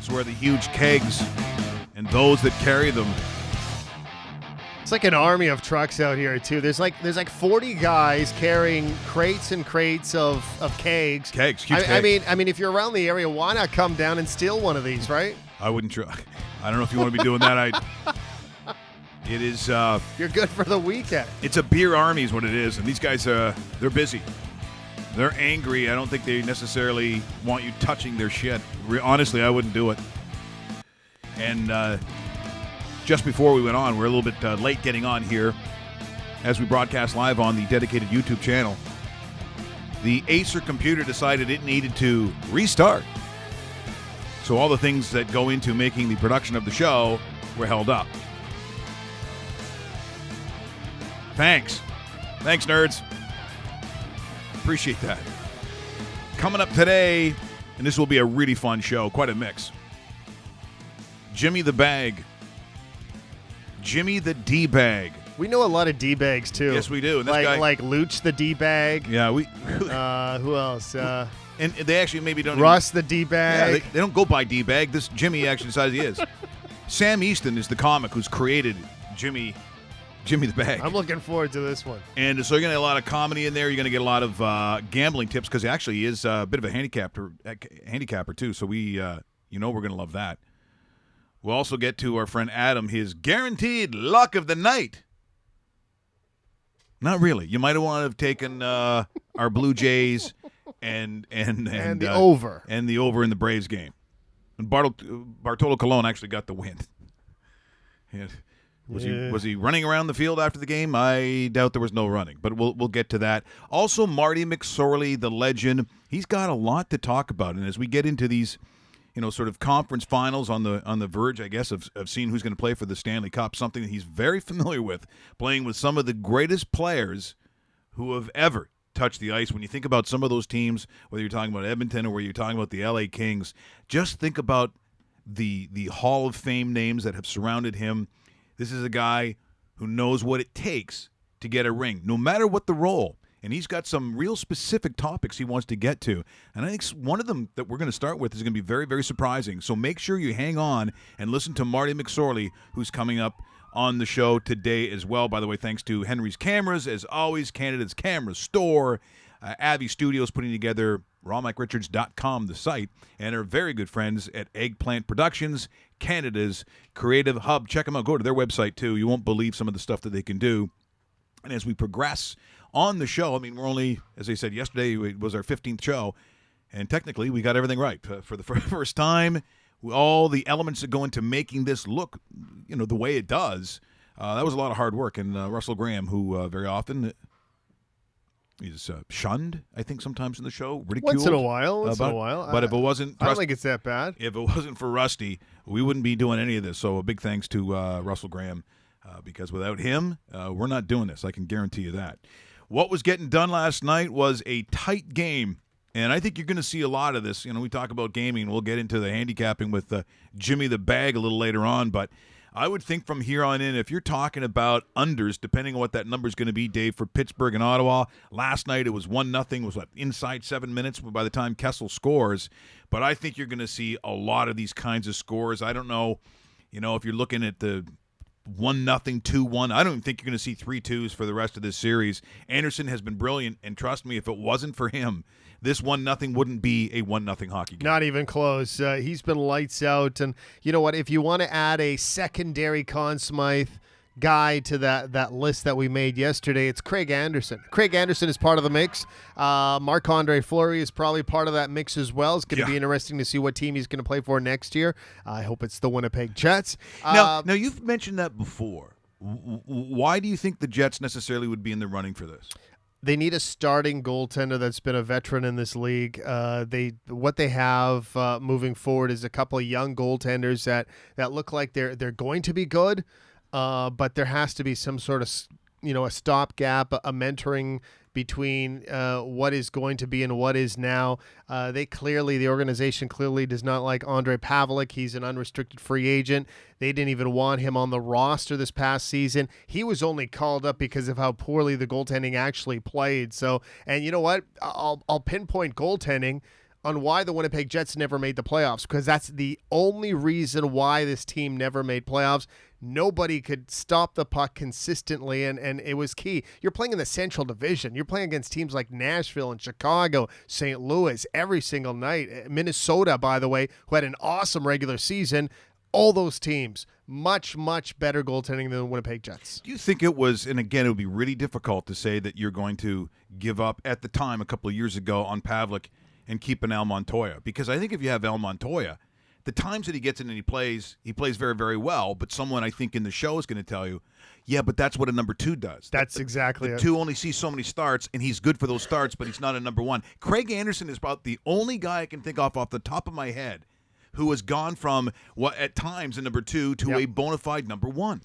is where the huge kegs and those that carry them. It's like an army of trucks out here too. There's like 40 guys carrying crates and crates of kegs. Huge kegs. I mean, if you're around the area, why not come down and steal one of these, right? I wouldn't try. I don't know if you want to be doing that. It is. You're good for the weekend. It's a beer army is what it is, and these guys, they're busy. They're angry. I don't think they necessarily want you touching their shit. Honestly, I wouldn't do it. And just before we went on, we're a little bit late getting on here as we broadcast live on the dedicated YouTube channel. The Acer computer decided it needed to restart. So all the things that go into making the production of the show were held up. Thanks, nerds. Appreciate that. Coming up today, and this will be a really fun show, quite a mix. Jimmy the Bag. Jimmy the D-Bag. We know a lot of D-bags too. Yes, we do. And this guy, like Luch the D-bag. Yeah, we. Who else? And they actually maybe don't. Russ the D-bag. Yeah, they don't go by D-bag. This Jimmy actually decides he is. Sam Easton is the comic who's created Jimmy the Bag. I'm looking forward to this one. And so you're going to get a lot of comedy in there. You're going to get a lot of gambling tips because he actually is a bit of a handicapper too. So we're going to love that. We'll also get to our friend Adam, his guaranteed luck of the night. Not really. You might have wanted to have taken our Blue Jays and the over. And the over in the Braves game. And Bartolo Colon actually got the win. Was he running around the field after the game? I doubt there was no running, but we'll get to that. Also, Marty McSorley, the legend, he's got a lot to talk about. And as we get into these, sort of conference finals on the verge, I guess, of seeing who's going to play for the Stanley Cup, something that he's very familiar with, playing with some of the greatest players who have ever touched the ice. When you think about some of those teams, whether you're talking about Edmonton or whether you're talking about the LA Kings, just think about the Hall of Fame names that have surrounded him. This is a guy who knows what it takes to get a ring, no matter what the role. And he's got some real specific topics he wants to get to. And I think one of them that we're going to start with is going to be very, very surprising. So make sure you hang on and listen to Marty McSorley, who's coming up on the show today as well. By the way, thanks to Henry's Cameras, as always, Canada's Camera Store, Avi Studios putting together rawmickrichards.com, the site, and our very good friends at Eggplant Productions, Canada's creative hub. Check them out. Go to their website, too. You won't believe some of the stuff that they can do. And as we progress on the show, I mean, we're only, as I said yesterday, it was our 15th show, and technically we got everything right. For the first time, all the elements that go into making this look, the way it does, that was a lot of hard work. And Russell Graham, who very often is shunned, I think, sometimes in the show, ridiculed. Once in a while. But if it wasn't, I don't think it's that bad. If it wasn't for Rusty, we wouldn't be doing any of this. So a big thanks to Russell Graham, because without him, we're not doing this. I can guarantee you that. What was getting done last night was a tight game, and I think you're going to see a lot of this. We talk about gaming. We'll get into the handicapping with Jimmy the Bag a little later on, but I would think from here on in, if you're talking about unders, depending on what that number is going to be, Dave, for Pittsburgh and Ottawa, last night it was 1-0, was inside 7 minutes by the time Kessel scores, but I think you're going to see a lot of these kinds of scores. I don't know, if you're looking at the 1-0, 2-1. I don't even think you're going to see 3-2s for the rest of this series. Anderson has been brilliant, and trust me, if it wasn't for him, this 1-0 wouldn't be a 1-0 hockey game. Not even close. He's been lights out, and you know what? If you want to add a secondary Conn Smythe guy to that list that we made yesterday, it's Craig Anderson. Craig Anderson is part of the mix. Marc-Andre Fleury is probably part of that mix as well. It's going to be interesting to see what team he's going to play for next year. I hope it's the Winnipeg Jets. Now you've mentioned that before. Why do you think the Jets necessarily would be in the running for this? They need a starting goaltender that's been a veteran in this league. What they have moving forward is a couple of young goaltenders that look like they're going to be good. But there has to be some sort of, a stopgap, a mentoring between what is going to be and what is now. The organization clearly does not like Andrei Pavlik. He's an unrestricted free agent. They didn't even want him on the roster this past season. He was only called up because of how poorly the goaltending actually played. So, and you know what? I'll pinpoint goaltending. on why the Winnipeg Jets never made the playoffs, because that's the only reason why this team never made playoffs. Nobody could stop the puck consistently, and it was key. You're playing in the Central Division. You're playing against teams like Nashville and Chicago, St. Louis every single night. Minnesota, by the way, who had an awesome regular season. All those teams, much, much better goaltending than the Winnipeg Jets. Do you think it was, and again, it would be really difficult to say that you're going to give up at the time a couple of years ago on Pavlik and keep an Al Montoya? Because I think if you have Al Montoya, the times that he gets in and he plays very, very well, but someone I think in the show is going to tell you, yeah, but that's what a number 2 does. That's exactly the it. 2 only sees so many starts, and he's good for those starts, but he's not a number 1. Craig Anderson is about the only guy I can think off the top of my head who has gone from what at times a number 2 to a bona fide number 1.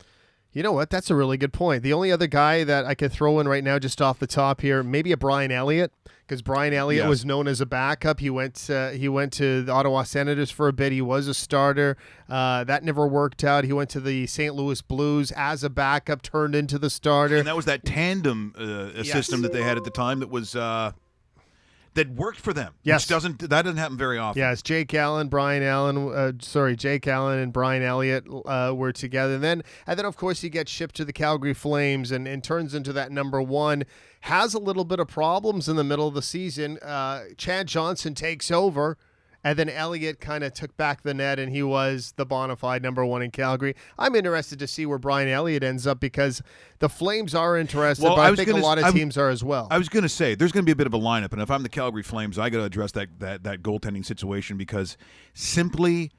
You know what? That's a really good point. The only other guy that I could throw in right now just off the top here, maybe a Brian Elliott, because Brian Elliott was known as a backup. He went to the Ottawa Senators for a bit. He was a starter. That never worked out. He went to the St. Louis Blues as a backup, turned into the starter. And that was that tandem system that they had at the time that was that worked for them. Yes. That doesn't happen very often. Yes, Jake Allen and Brian Elliott were together. And then of course he gets shipped to the Calgary Flames and turns into that number 1. Has a little bit of problems in the middle of the season. Chad Johnson takes over. And then Elliott kind of took back the net, and he was the bona fide number 1 in Calgary. I'm interested to see where Brian Elliott ends up, because the Flames are interested, but I think a lot of teams are as well. I was going to say, there's going to be a bit of a lineup, and if I'm the Calgary Flames, I got to address that goaltending situation, because simply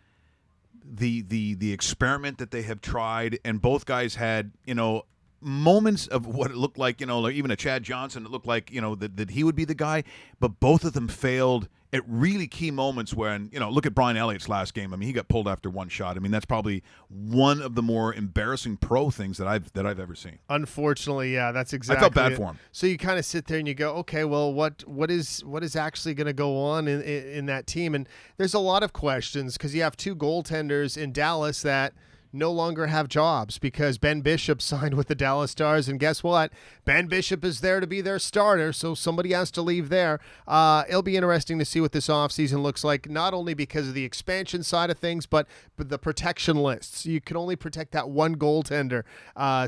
the experiment that they have tried, and both guys had, moments of what it looked like, like even a Chad Johnson, it looked like, that he would be the guy, but both of them failed at really key moments when, look at Brian Elliott's last game. I mean, he got pulled after one shot. I mean, that's probably one of the more embarrassing pro things that I've ever seen. Unfortunately, yeah, that's exactly. I felt bad for him. So you kind of sit there and you go, okay, well, what is actually going to go on in that team? And there's a lot of questions, because you have 2 goaltenders in Dallas that no longer have jobs, because Ben Bishop signed with the Dallas Stars, and guess what? Ben Bishop is there to be their starter, so somebody has to leave there. It'll be interesting to see what this offseason looks like, not only because of the expansion side of things, but the protection lists. You can only protect that 1 goaltender.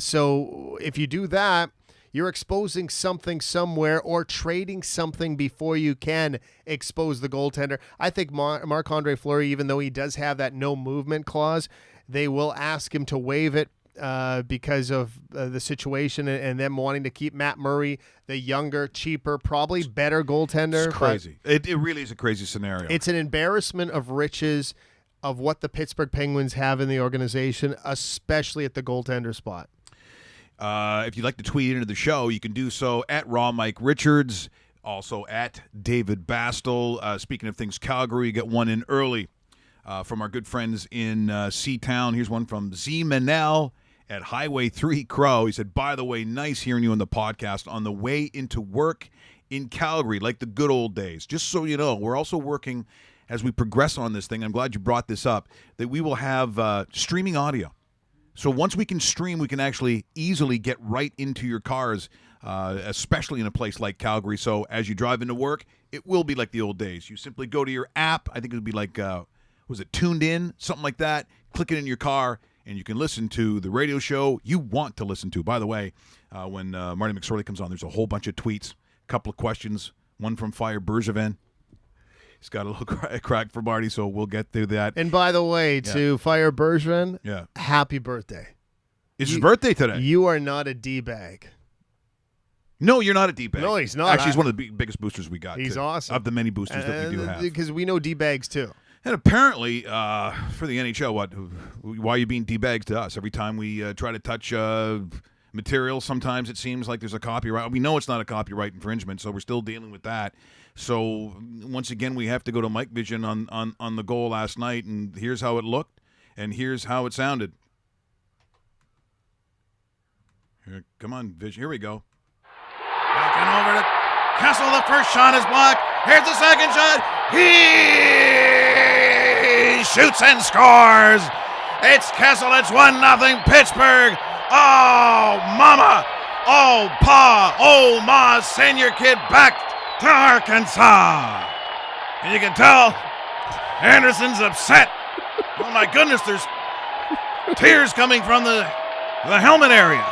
So if you do that, you're exposing something somewhere, or trading something before you can expose the goaltender. I think Marc-Andre Fleury, even though he does have that no movement clause, they will ask him to waive it because of the situation and them wanting to keep Matt Murray, the younger, cheaper, probably better goaltender. It's crazy. It really is a crazy scenario. It's an embarrassment of riches of what the Pittsburgh Penguins have in the organization, especially at the goaltender spot. If you'd like to tweet into the show, you can do so at Raw Mike Richards, also at David Bastel. Speaking of things Calgary, you get one in early from our good friends in C-Town. Here's one from Z Manel at Highway 3 Crow. He said, by the way, nice hearing you on the podcast on the way into work in Calgary, like the good old days. Just so you know, we're also working as we progress on this thing. I'm glad you brought this up, that we will have streaming audio. So once we can stream, we can actually easily get right into your cars, especially in a place like Calgary. So as you drive into work, it will be like the old days. You simply go to your app. I think it would be like, was it Tuned In? Something like that. Click it in your car, and you can listen to the radio show you want to listen to. By the way, when Marty McSorley comes on, there's a whole bunch of tweets, a couple of questions, one from Fire Bergevin. He's got a little crack for Marty, so we'll get through that. And by the way, to Fire Bergevin, happy birthday. It's his birthday today. You are not a D-bag. No, you're not a D-bag. No, he's not. Actually, he's one of the biggest boosters we got. He's awesome. Of the many boosters that we do have. Because we know D-bags, too. And apparently, for the NHL, why are you being D-bags to us? Every time we try to touch material, sometimes it seems like there's a copyright. We know it's not a copyright infringement, so we're still dealing with that. So once again, we have to go to Mike Vision on the goal last night, and here's how it looked, and here's how it sounded. Here, come on, Vision. Here we go. Backing over to Kessel. The first shot is blocked. Here's the second shot. He shoots and scores. It's Kessel. It's 1-0 Pittsburgh. Oh, mama. Oh, pa. Oh, ma. Send your kid back to Arkansas. And you can tell Anderson's upset. Oh, my goodness, there's tears coming from the helmet area.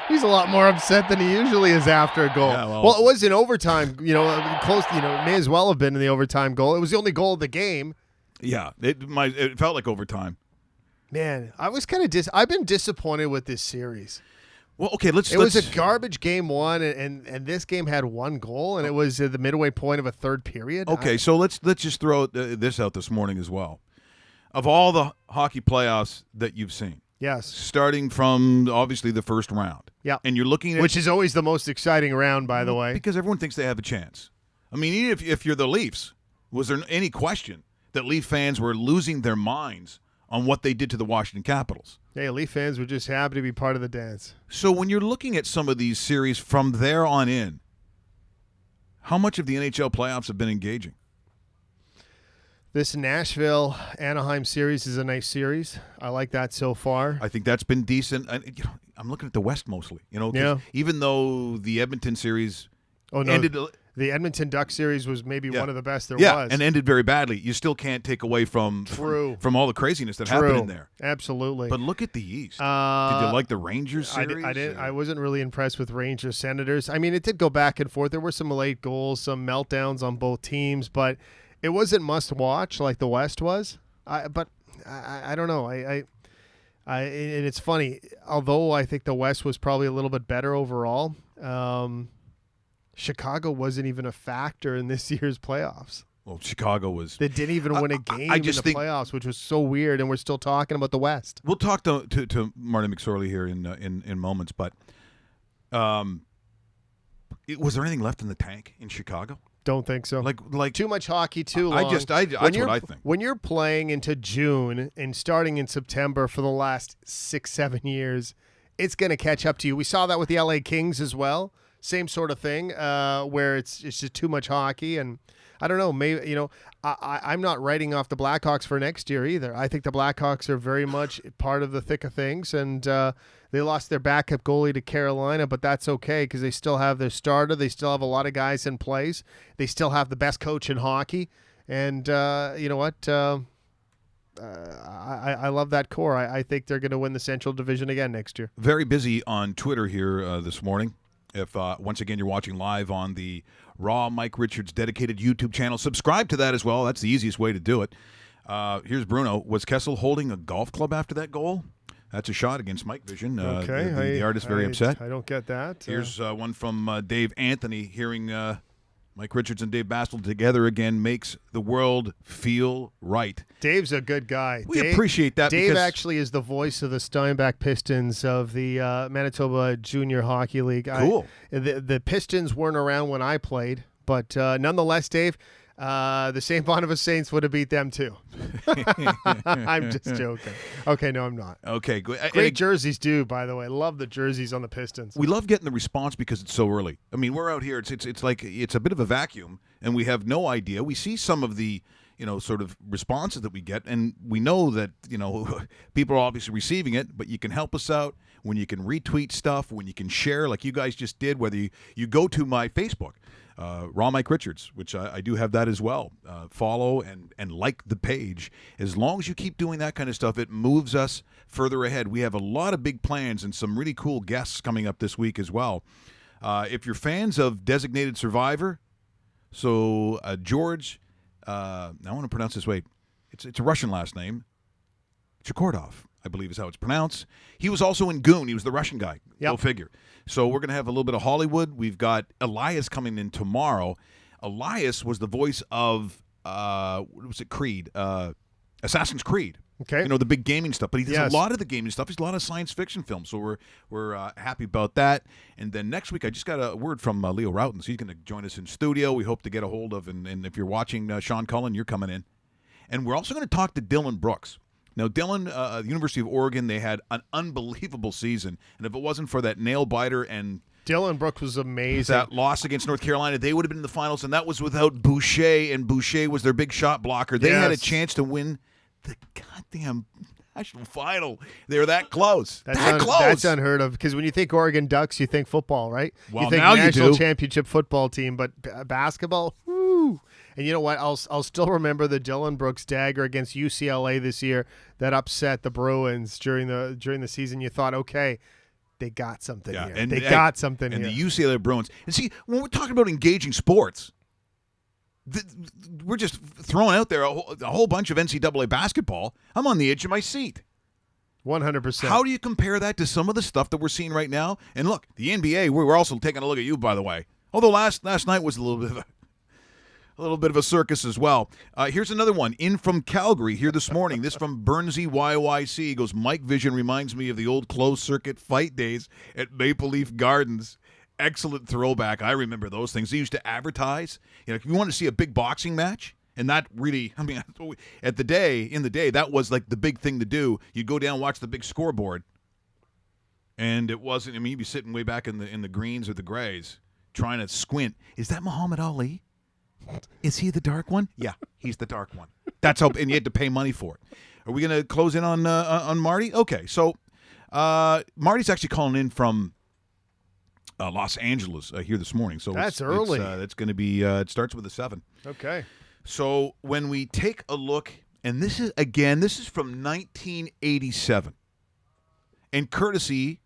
He's a lot more upset than he usually is after a goal. Yeah, well, it was in overtime, close, it may as well have been in the overtime goal. It was the only goal of the game. Yeah, it felt like overtime. Man, I was kind of I've been disappointed with this series. Well, okay, It was a garbage game one, and this game had one goal, and it was at the midway point of a third period. Okay, so let's just throw this out this morning as well. Of all the hockey playoffs that you've seen, yes, starting from obviously the first round, yeah, and you're looking at which is always the most exciting round, by the way, because everyone thinks they have a chance. I mean, even if you're the Leafs, was there any question that Leaf fans were losing their minds on what they did to the Washington Capitals? Hey, Leaf fans were just happy to be part of the dance. So when you're looking at some of these series from there on in, how much of the NHL playoffs have been engaging? This Nashville-Anaheim series is a nice series. I like that so far. I think that's been decent. I'm looking at the West mostly. 'Cause Yeah. even though the Edmonton series ended – the Edmonton Ducks series was maybe one of the best there was. Yeah, and ended very badly. You still can't take away from all the craziness that happened in there. Absolutely. But look at the East. Did you like the Rangers series? I wasn't really impressed with Rangers Senators. I mean, it did go back and forth. There were some late goals, some meltdowns on both teams, but it wasn't must watch like the West was. I don't know. And it's funny. Although I think the West was probably a little bit better overall. Chicago wasn't even a factor in this year's playoffs. Well, Chicago was. They didn't even win a game in the playoffs, which was so weird, and we're still talking about the West. We'll talk to Marty McSorley here in moments, but was there anything left in the tank in Chicago? Don't think so. Like too much hockey, too long. That's what I think. When you're playing into June and starting in September for the last 6-7 years, it's going to catch up to you. We saw that with the LA Kings as well. Same sort of thing, where it's just too much hockey, and I don't know. Maybe I'm not writing off the Blackhawks for next year either. I think the Blackhawks are very much part of the thick of things, and they lost their backup goalie to Carolina, but that's okay because they still have their starter. They still have a lot of guys in place. They still have the best coach in hockey, and you know what? I love that core. I think they're going to win the Central Division again next year. Very busy on Twitter here this morning. If, once again, you're watching live on the Raw Mike Richards dedicated YouTube channel, subscribe to that as well. That's the easiest way to do it. Here's Bruno. Was Kessel holding a golf club after that goal? That's a shot against Mike Vision. Okay. The artist very upset. I don't get that. Here's one from Dave Anthony. Hearing Mike Richards and Dave Bastel together again makes the world feel right. Dave's a good guy. We appreciate that. Dave actually is the voice of the Steinbach Pistons of the Manitoba Junior Hockey League. Cool. The Pistons weren't around when I played, but nonetheless, Dave, the St. Boniface Saints would have beat them too. I'm just joking. Okay, no, I'm not. Okay, good. Great jerseys, too, by the way. Love the jerseys on the Pistons. We love getting the response because it's so early. I mean, we're out here. It's like it's a bit of a vacuum, and we have no idea. We see some of the sort of responses that we get, and we know that people are obviously receiving it. But you can help us out when you can retweet stuff, when you can share, like you guys just did. Whether you go to my Facebook. Raw Mike Richards, which I do have that as well. Follow and like the page. As long as you keep doing that kind of stuff, it moves us further ahead. We have a lot of big plans and some really cool guests coming up this week as well. If you're fans of Designated Survivor, so George, I want to pronounce this way. It's a Russian last name. Chikordov, I believe is how it's pronounced. He was also in Goon. He was the Russian guy. Yep. Go figure. So we're going to have a little bit of Hollywood. We've got Elias coming in tomorrow. Elias was the voice of, what was it, Creed? Assassin's Creed. Okay. The big gaming stuff. But he does a lot of the gaming stuff. He's a lot of science fiction films. So we're happy about that. And then next week, I just got a word from Leo Routens. He's going to join us in studio. We hope to get a hold of, and if you're watching Sean Cullen, you're coming in. And we're also going to talk to Dylan Brooks. Now, Dylan, the University of Oregon, they had an unbelievable season. And if it wasn't for that nail-biter and Dylan Brooks was amazing. That loss against North Carolina, they would have been in the finals, and that was without Boucher, and Boucher was their big shot blocker. They had a chance to win the goddamn national final. They were that close. That's unheard of, because when you think Oregon Ducks, you think football, right? Well, you think now national you do. championship football team, but basketball, whoo. And you know what? I'll still remember the Dylan Brooks dagger against UCLA this year that upset the Bruins during the season. You thought, okay, they got something here. And they got something and here. And the UCLA Bruins. And see, when we're talking about engaging sports, we're just throwing out there a whole bunch of NCAA basketball. I'm on the edge of my seat. 100%. How do you compare that to some of the stuff that we're seeing right now? And look, the NBA, we're also taking a look at you, by the way. Although last night was a little bit of a circus as well. Here's another one in from Calgary here this morning. This from Burnsy YYC. He goes, Mike Vision reminds me of the old closed circuit fight days at Maple Leaf Gardens. Excellent throwback. I remember those things. They used to advertise. If you want to see a big boxing match, and that really, in the day, that was like the big thing to do. You go down, watch the big scoreboard, and it wasn't. You'd be sitting way back in the greens or the grays, trying to squint. Is that Muhammad Ali? Is he the dark one? Yeah, he's the dark one. That's how, and you had to pay money for it. Are we going to close in on Marty? Okay, so Marty's actually calling in from Los Angeles here this morning. So that's early. It's going to be. It starts with a 7. Okay. So when we take a look, and this is from 1987, and courtesy,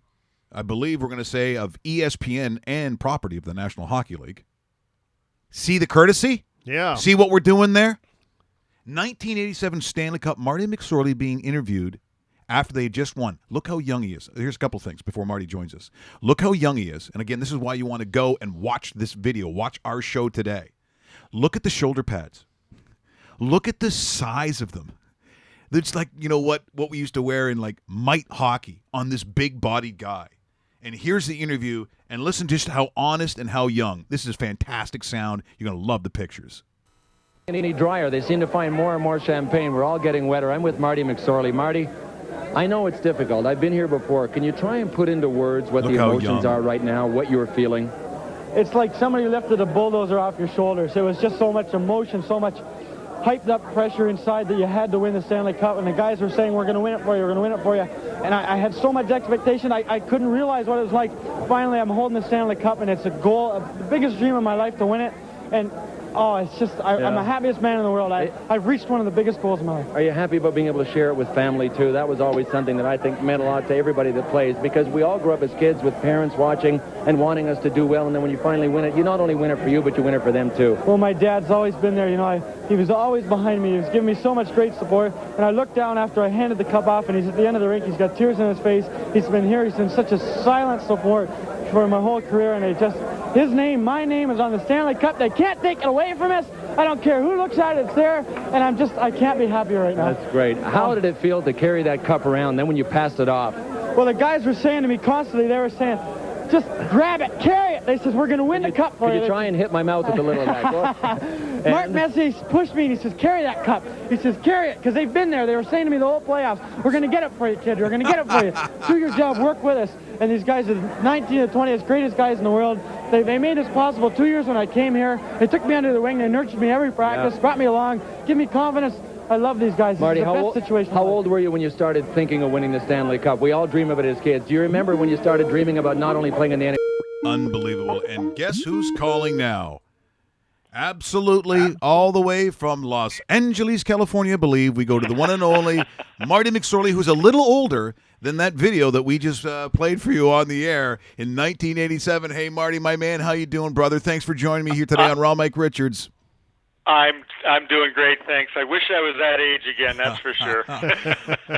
I believe we're going to say, of ESPN and property of the National Hockey League. See the courtesy? Yeah. See what we're doing there? 1987 Stanley Cup, Marty McSorley being interviewed after they had just won. Look how young he is. Here's a couple things before Marty joins us. Look how young he is. And again, this is why you want to go and watch this video. Watch our show today. Look at the shoulder pads. Look at the size of them. It's like, what we used to wear in like mite hockey on this big-bodied guy. And here's the interview, and listen just how honest and how young. This is fantastic sound. You're going to love the pictures. Any drier, they seem to find more and more champagne. We're all getting wetter. I'm with Marty McSorley. Marty, I know it's difficult. I've been here before. Can you try and put into words what the emotions are right now, what you're feeling? It's like somebody lifted a bulldozer off your shoulders. It was just so much emotion, so much hyped up pressure inside that you had to win the Stanley Cup, and the guys were saying, we're going to win it for you, we're going to win it for you. And I had so much expectation, I couldn't realize what it was like. Finally, I'm holding the Stanley Cup, and it's a goal, the biggest dream of my life to win it. And it's just, I'm the happiest man in the world. I've reached one of the biggest goals of my life. Are you happy about being able to share it with family, too? That was always something that I think meant a lot to everybody that plays, because we all grew up as kids with parents watching and wanting us to do well, and then when you finally win it, you not only win it for you, but you win it for them, too. Well, my dad's always been there. He was always behind me. He was giving me so much great support, and I looked down after I handed the cup off, and he's at the end of the rink. He's got tears in his face. He's been here. He's been such a silent support for my whole career, and his name, my name is on the Stanley Cup. They can't take it away from us. I don't care who looks at it, it's there, and I can't be happier right now. That's great. How did it feel to carry that cup around, then when you passed it off? Well, the guys were saying to me constantly, they were saying, just grab it, carry it. They said, we're going to win the cup for you. Could you try and hit my mouth with a little of that? Mark Messier pushed me, and he says, carry that cup. He says, carry it, because they've been there. They were saying to me the whole playoffs, we're going to get it for you, kid. We're going to get it for you. Do your job, work with us. And these guys are 19 to 20, greatest guys in the world. They made this possible 2 years when I came here. They took me under the wing. They nurtured me every practice, brought me along, give me confidence. I love these guys. Marty, how old were you when you started thinking of winning the Stanley Cup? We all dream of it as kids. Do you remember when you started dreaming about not only playing in the NHL? Unbelievable. And guess who's calling now? Absolutely, all the way from Los Angeles, California, I believe. We go to the one and only Marty McSorley, who's a little older than that video that we just played for you on the air in 1987. Hey, Marty, my man, how you doing, brother? Thanks for joining me here today on Raw Mike Richards. I'm doing great, thanks. I wish I was that age again, that's for sure.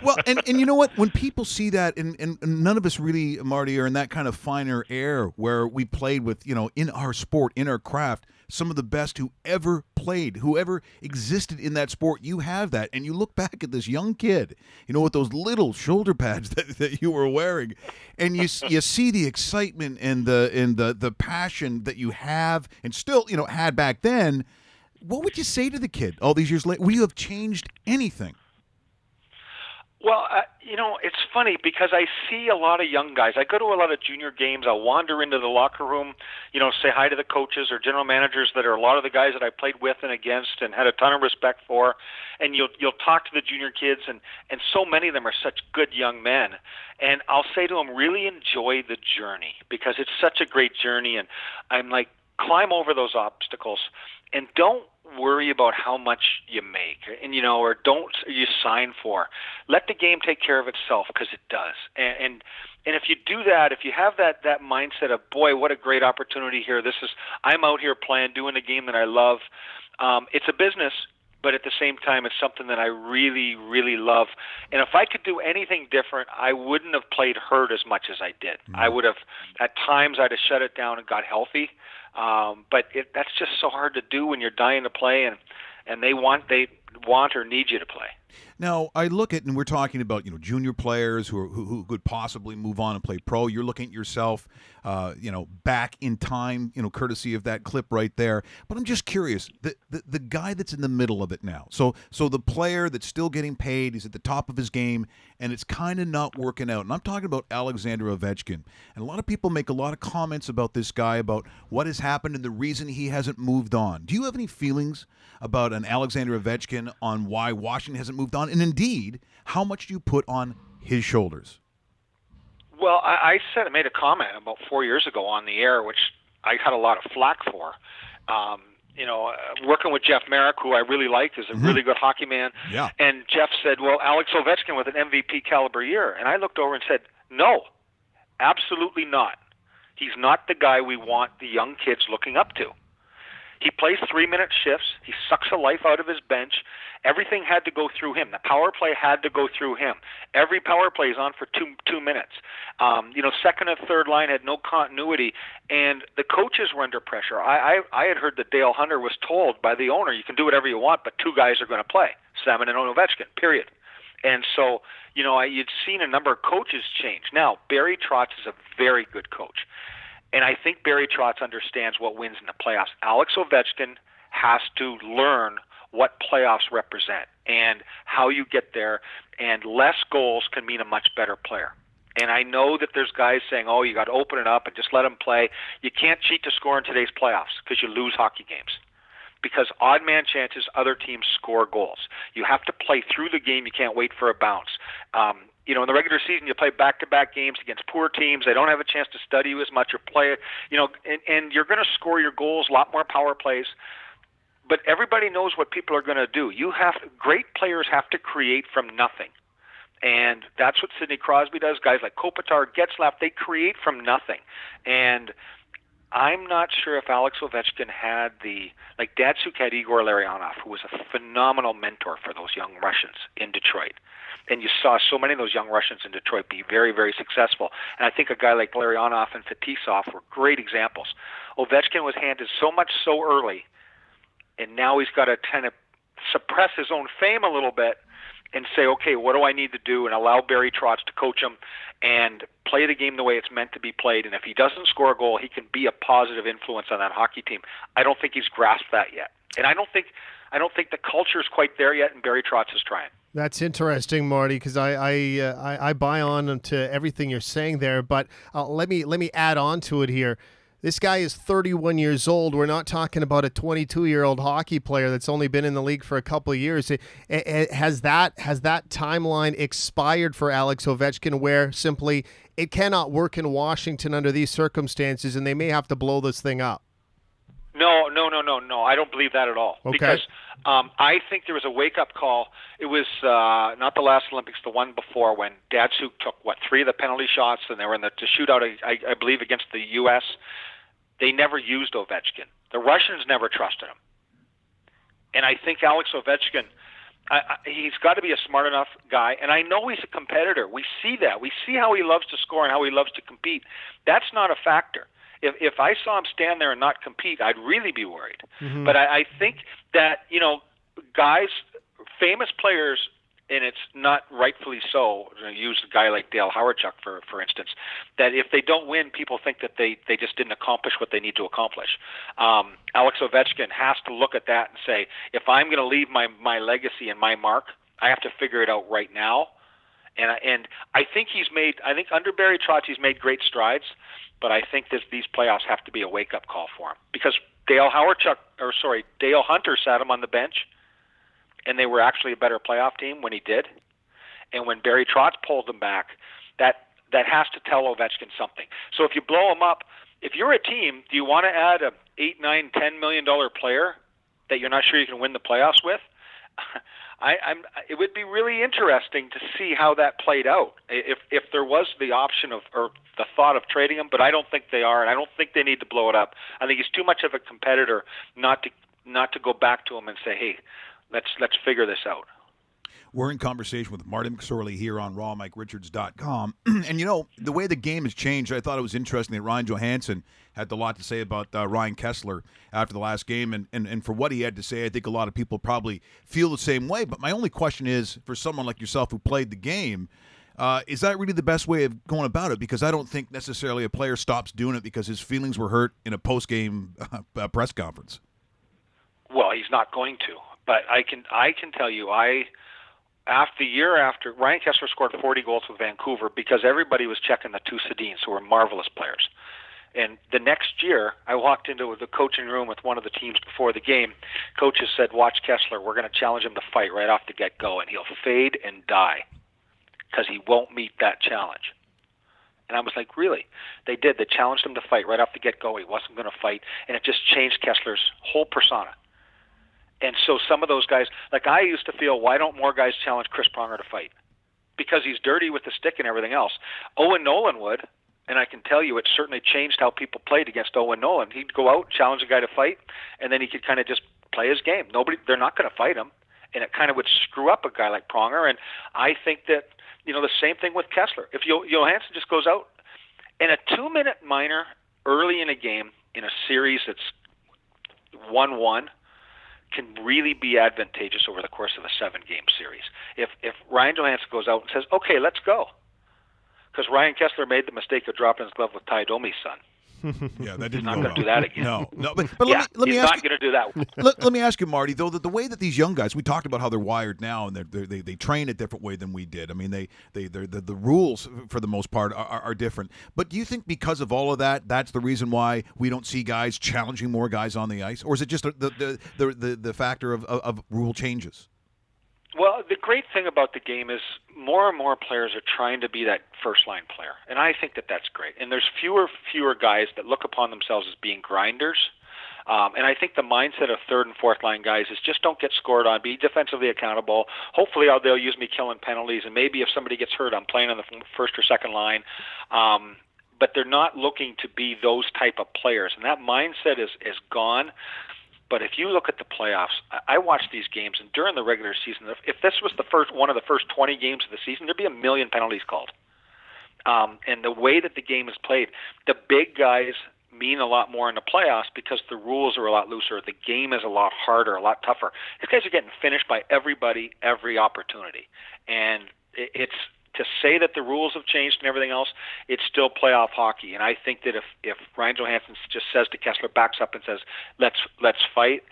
Well, and you know what? When people see that, and none of us really, Marty, are in that kind of finer air where we played with, in our sport, in our craft, some of the best who ever played, who ever existed in that sport. You have that, and you look back at this young kid, with those little shoulder pads that you were wearing, and you see the excitement and the passion that you have and still, had back then. What would you say to the kid all these years later? Would you have changed anything? Well, it's funny because I see a lot of young guys. I go to a lot of junior games. I'll wander into the locker room, say hi to the coaches or general managers that are a lot of the guys that I played with and against and had a ton of respect for. And you'll talk to the junior kids, and so many of them are such good young men. And I'll say to them, really enjoy the journey because it's such a great journey. And I'm like, climb over those obstacles. And don't worry about how much you make, and or don't you sign for. Let the game take care of itself, because it does. And if you do that, if you have that mindset of, boy, what a great opportunity here. I'm out here playing, doing a game that I love. It's a business, but at the same time, it's something that I really, really love. And if I could do anything different, I wouldn't have played hurt as much as I did. I would have, at times, I'd have shut it down and got healthy. But that's just so hard to do when you're dying to play, and they want or need you to play. Now, I look at, and we're talking about, junior players who could possibly move on and play pro. You're looking at yourself, back in time, courtesy of that clip right there. But I'm just curious, the guy that's in the middle of it now. So the player that's still getting paid, he's at the top of his game, and it's kind of not working out. And I'm talking about Alexander Ovechkin. And a lot of people make a lot of comments about this guy, about what has happened and the reason he hasn't moved on. Do you have any feelings about an Alexander Ovechkin, on why Washington hasn't moved on? And indeed, how much do you put on his shoulders? Well, I made a comment about 4 years ago on the air, which I had a lot of flack for. Working with Jeff Merrick, who I really like, is a really good hockey man. Yeah. And Jeff said, well, Alex Ovechkin with an MVP caliber year. And I looked over and said, no, absolutely not. He's not the guy we want the young kids looking up to. He plays 3-minute shifts. He sucks the life out of his bench. Everything had to go through him. The power play had to go through him. Every power play is on for two minutes. Second and third line had no continuity, and the coaches were under pressure. I had heard that Dale Hunter was told by the owner, you can do whatever you want, but two guys are going to play, Salmon and Ovechkin, period. And so, you'd seen a number of coaches change. Now, Barry Trotz is a very good coach. And I think Barry Trotz understands what wins in the playoffs. Alex Ovechkin has to learn what playoffs represent and how you get there, and less goals can mean a much better player. And I know that there's guys saying, oh, you got to open it up and just let them play. You can't cheat to score in today's playoffs, because you lose hockey games. Because odd man chances, other teams score goals. You have to play through the game. You can't wait for a bounce. In the regular season, you play back-to-back games against poor teams. They don't have a chance to study you as much or play it. And you're going to score your goals, a lot more power plays. But everybody knows what people are going to do. Great players have to create from nothing. And that's what Sidney Crosby does. Guys like Kopitar, Getzlaf, they create from nothing. And I'm not sure if Alex Ovechkin had Datsuk had Igor Larionov, who was a phenomenal mentor for those young Russians in Detroit. And you saw so many of those young Russians in Detroit be very, very successful. And I think a guy like Larionov and Fetisov were great examples. Ovechkin was handed so much so early, and now he's got to kind of suppress his own fame a little bit and say, okay, what do I need to do, and allow Barry Trotz to coach him and play the game the way it's meant to be played. And if he doesn't score a goal, he can be a positive influence on that hockey team. I don't think he's grasped that yet. And I don't think the culture is quite there yet, and Barry Trotz is trying. That's interesting, Marty, because I buy on to everything you're saying there. But let me add on to it here. This guy is 31 years old. We're not talking about a 22-year-old hockey player that's only been in the league for a couple of years. Has that timeline expired for Alex Ovechkin, where simply it cannot work in Washington under these circumstances, and they may have to blow this thing up? No. I don't believe that at all. Okay. Because I think there was a wake-up call. It was not the last Olympics, the one before, when Datsuk took, 3 of the penalty shots, and they were in the shootout, I believe, against the U.S. They never used Ovechkin. The Russians never trusted him. And I think Alex Ovechkin, he's got to be a smart enough guy. And I know he's a competitor. We see that. We see how he loves to score and how he loves to compete. That's not a factor. If I saw him stand there and not compete, I'd really be worried. Mm-hmm. But I think that, guys, famous players, and it's not rightfully so, use a guy like Dale Hawerchuk, for instance, that if they don't win, people think that they just didn't accomplish what they need to accomplish. Alex Ovechkin has to look at that and say, if I'm going to leave my legacy and my mark, I have to figure it out right now. And I think under Barry Trotz, he's made great strides, but I think these playoffs have to be a wake-up call for him, because Dale Hunter sat him on the bench, and they were actually a better playoff team when he did. And when Barry Trotz pulled them back, that has to tell Ovechkin something. So if you blow him up, if you're a team, do you want to add a $8, $9, $10 million player that you're not sure you can win the playoffs with, it would be really interesting to see how that played out. If there was the option of or the thought of trading him, but I don't think they are, and I don't think they need to blow it up. I think he's too much of a competitor not to go back to him and say, hey, let's figure this out. We're in conversation with Marty McSorley here on RawMikeRichards.com. And, the way the game has changed, I thought it was interesting that Ryan Johansson had a lot to say about Ryan Kesler after the last game. And for what he had to say, I think a lot of people probably feel the same way. But my only question is, for someone like yourself who played the game, is that really the best way of going about it? Because I don't think necessarily a player stops doing it because his feelings were hurt in a post-game press conference. Well, he's not going to. But I can tell you, after Ryan Kesler scored 40 goals with Vancouver because everybody was checking the two Sedins, who were marvelous players. And the next year, I walked into the coaching room with one of the teams before the game. Coaches said, watch Kesler. We're going to challenge him to fight right off the get-go, and he'll fade and die because he won't meet that challenge. And I was like, really? They did. They challenged him to fight right off the get-go. He wasn't going to fight, and it just changed Kessler's whole persona. And so some of those guys, like I used to feel, why don't more guys challenge Chris Pronger to fight? Because he's dirty with the stick and everything else. Owen Nolan would, and I can tell you it certainly changed how people played against Owen Nolan. He'd go out, challenge a guy to fight, and then he could kind of just play his game. They're not going to fight him, and it kind of would screw up a guy like Pronger. And I think that, the same thing with Kesler. If Johansson just goes out in a 2-minute minor early in a game in a series that's 1-1, can really be advantageous over the course of a 7-game series. If Ryan Johansson goes out and says, okay, let's go, because Ryan Kesler made the mistake of dropping his glove with Ty Domi's son. Yeah, that didn't He's not go going to do that again. No. But yeah, let me he's ask not going to do that. Let me ask you, Marty, though, that the way that these young guys, we talked about how they're wired now, and they train a different way than we did. I mean, the rules for the most part are different. But do you think because of all of that, that's the reason why we don't see guys challenging more guys on the ice, or is it just the factor of rule changes? Well, the great thing about the game is more and more players are trying to be that first-line player, and I think that that's great. And there's fewer guys that look upon themselves as being grinders. And I think the mindset of third and fourth line guys is just don't get scored on, be defensively accountable. Hopefully they'll use me killing penalties, and maybe if somebody gets hurt, I'm playing on the first or second line. But they're not looking to be those type of players, and that mindset is gone. But if you look at the playoffs, I watched these games, and during the regular season, if this was one of the first 20 games of the season, there'd be 1 million penalties called. And the way that the game is played, the big guys mean a lot more in the playoffs because the rules are a lot looser. The game is a lot harder, a lot tougher. These guys are getting finished by everybody, every opportunity. And it's to say that the rules have changed and everything else, it's still playoff hockey. And I think that if Ryan Johansson just says to Kesler, backs up and says, let's fight,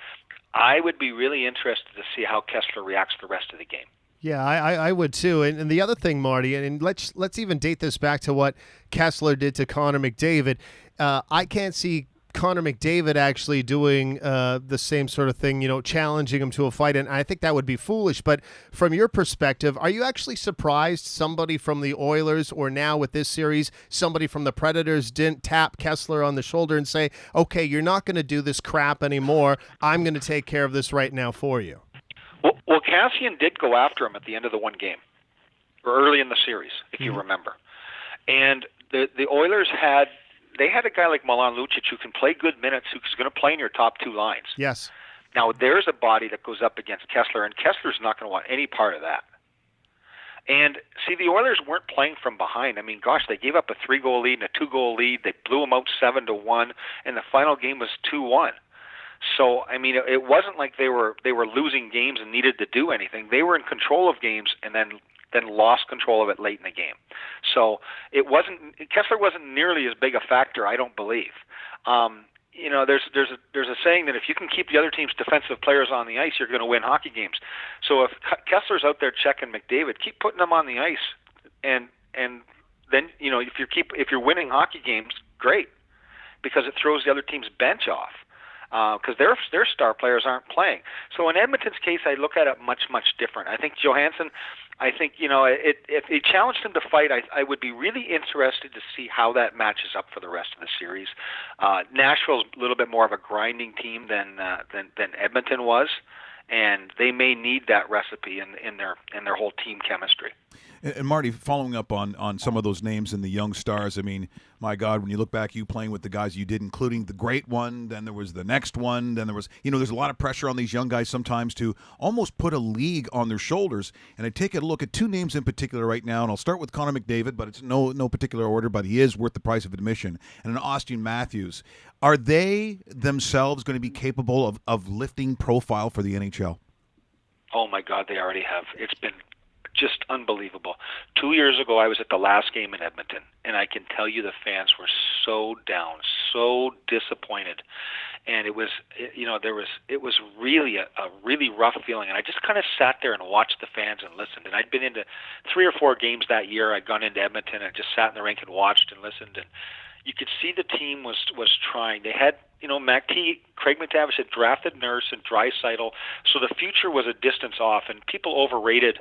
I would be really interested to see how Kesler reacts the rest of the game. Yeah, I would too. And the other thing, Marty, and let's even date this back to what Kesler did to Connor McDavid. I can't see Connor McDavid actually doing the same sort of thing, challenging him to a fight, and I think that would be foolish. But from your perspective, are you actually surprised somebody from the Oilers, or now with this series, somebody from the Predators didn't tap Kesler on the shoulder and say, okay, you're not going to do this crap anymore. I'm going to take care of this right now for you? Well, Cassian did go after him at the end of the one game, or early in the series, if you remember. And the Oilers had a guy like Milan Lucic who can play good minutes, who's going to play in your top two lines. Yes. Now, there's a body that goes up against Kesler, and Kessler's not going to want any part of that. And, see, the Oilers weren't playing from behind. I mean, gosh, they gave up a 3-goal lead and a 2-goal lead. They blew them out 7-1, and the final game was 2-1. So, I mean, it wasn't like they were losing games and needed to do anything. They were in control of games and then lost control of it late in the game. So Kesler wasn't nearly as big a factor, I don't believe. There's a saying that if you can keep the other team's defensive players on the ice, you're going to win hockey games. So if Kessler's out there checking McDavid, keep putting them on the ice, and then if you're winning hockey games, great, because it throws the other team's bench off. because their star players aren't playing. So in Edmonton's case, I look at it much different. I think Johansson. I think, if he challenged him to fight, I would be really interested to see how that matches up for the rest of the series. Nashville's a little bit more of a grinding team than Edmonton was, and they may need that recipe in their whole team chemistry. And Marty, following up on some of those names and the young stars, I mean, my God, when you look back, you playing with the guys you did, including the great one, then there was the next one, then there was, there's a lot of pressure on these young guys sometimes to almost put a league on their shoulders. And I take a look at two names in particular right now, and I'll start with Connor McDavid, but it's no particular order, but he is worth the price of admission, and an Austin Matthews. Are they themselves going to be capable of lifting profile for the NHL? Oh, my God, they already have. It's been just unbelievable. 2 years ago, I was at the last game in Edmonton, and I can tell you the fans were so down, so disappointed, and it was really a really rough feeling. And I just kind of sat there and watched the fans and listened. And I'd been into 3 or 4 games that year. I'd gone into Edmonton and just sat in the rink and watched and listened. And you could see the team was trying. They had, Craig McTavish had drafted Nurse and Draisaitl, so the future was a distance off, and people overrated.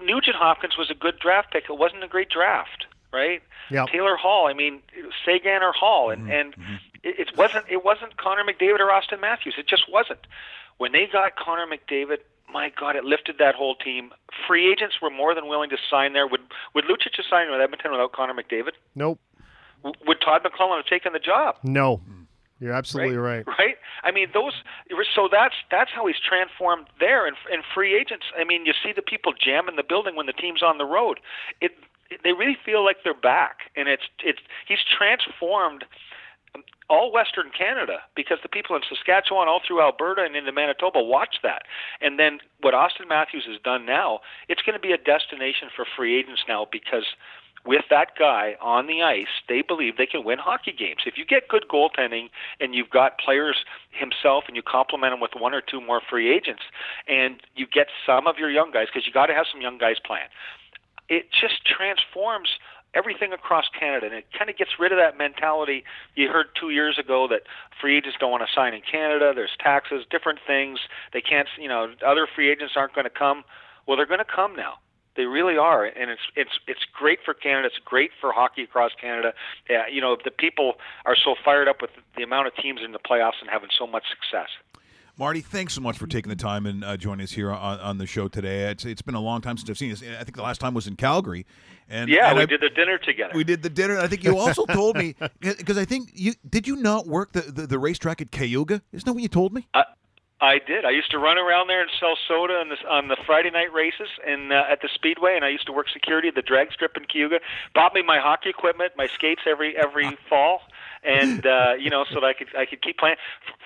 Nugent Hopkins was a good draft pick. It wasn't a great draft, right? Yep. Taylor Hall. I mean, Sagan or Hall, and it wasn't Connor McDavid or Austin Matthews. It just wasn't. When they got Connor McDavid, my God, it lifted that whole team. Free agents were more than willing to sign there. Would Lucic have signed with Edmonton without Connor McDavid? Nope. Would Todd McClellan have taken the job? No. You're absolutely right. Right? I mean, so that's how he's transformed there. And free agents, I mean, you see the people jamming the building when the team's on the road. They really feel like they're back. And he's transformed all Western Canada, because the people in Saskatchewan, all through Alberta and into Manitoba watch that. And then what Austin Matthews has done now, it's going to be a destination for free agents now, because with that guy on the ice, they believe they can win hockey games. If you get good goaltending and you've got players himself and you complement him with 1 or 2 more free agents, and you get some of your young guys, because you got to have some young guys playing, it just transforms everything across Canada, and it kind of gets rid of that mentality. You heard 2 years ago that free agents don't want to sign in Canada. There's taxes, different things. They can't, other free agents aren't going to come. Well, they're going to come now. They really are, and it's great for Canada. It's great for hockey across Canada. The people are so fired up with the amount of teams in the playoffs and having so much success. Marty, thanks so much for taking the time and joining us here on the show today. It's been a long time since I've seen you. I think the last time was in Calgary. And we did the dinner together. We did the dinner. I think you also told me, because I think did you not work the racetrack at Cayuga? Isn't that what you told me? I did. I used to run around there and sell soda on the Friday night races and at the Speedway, and I used to work security at the drag strip in Cayuga. Bought me my hockey equipment, my skates every fall, and so that I could keep playing.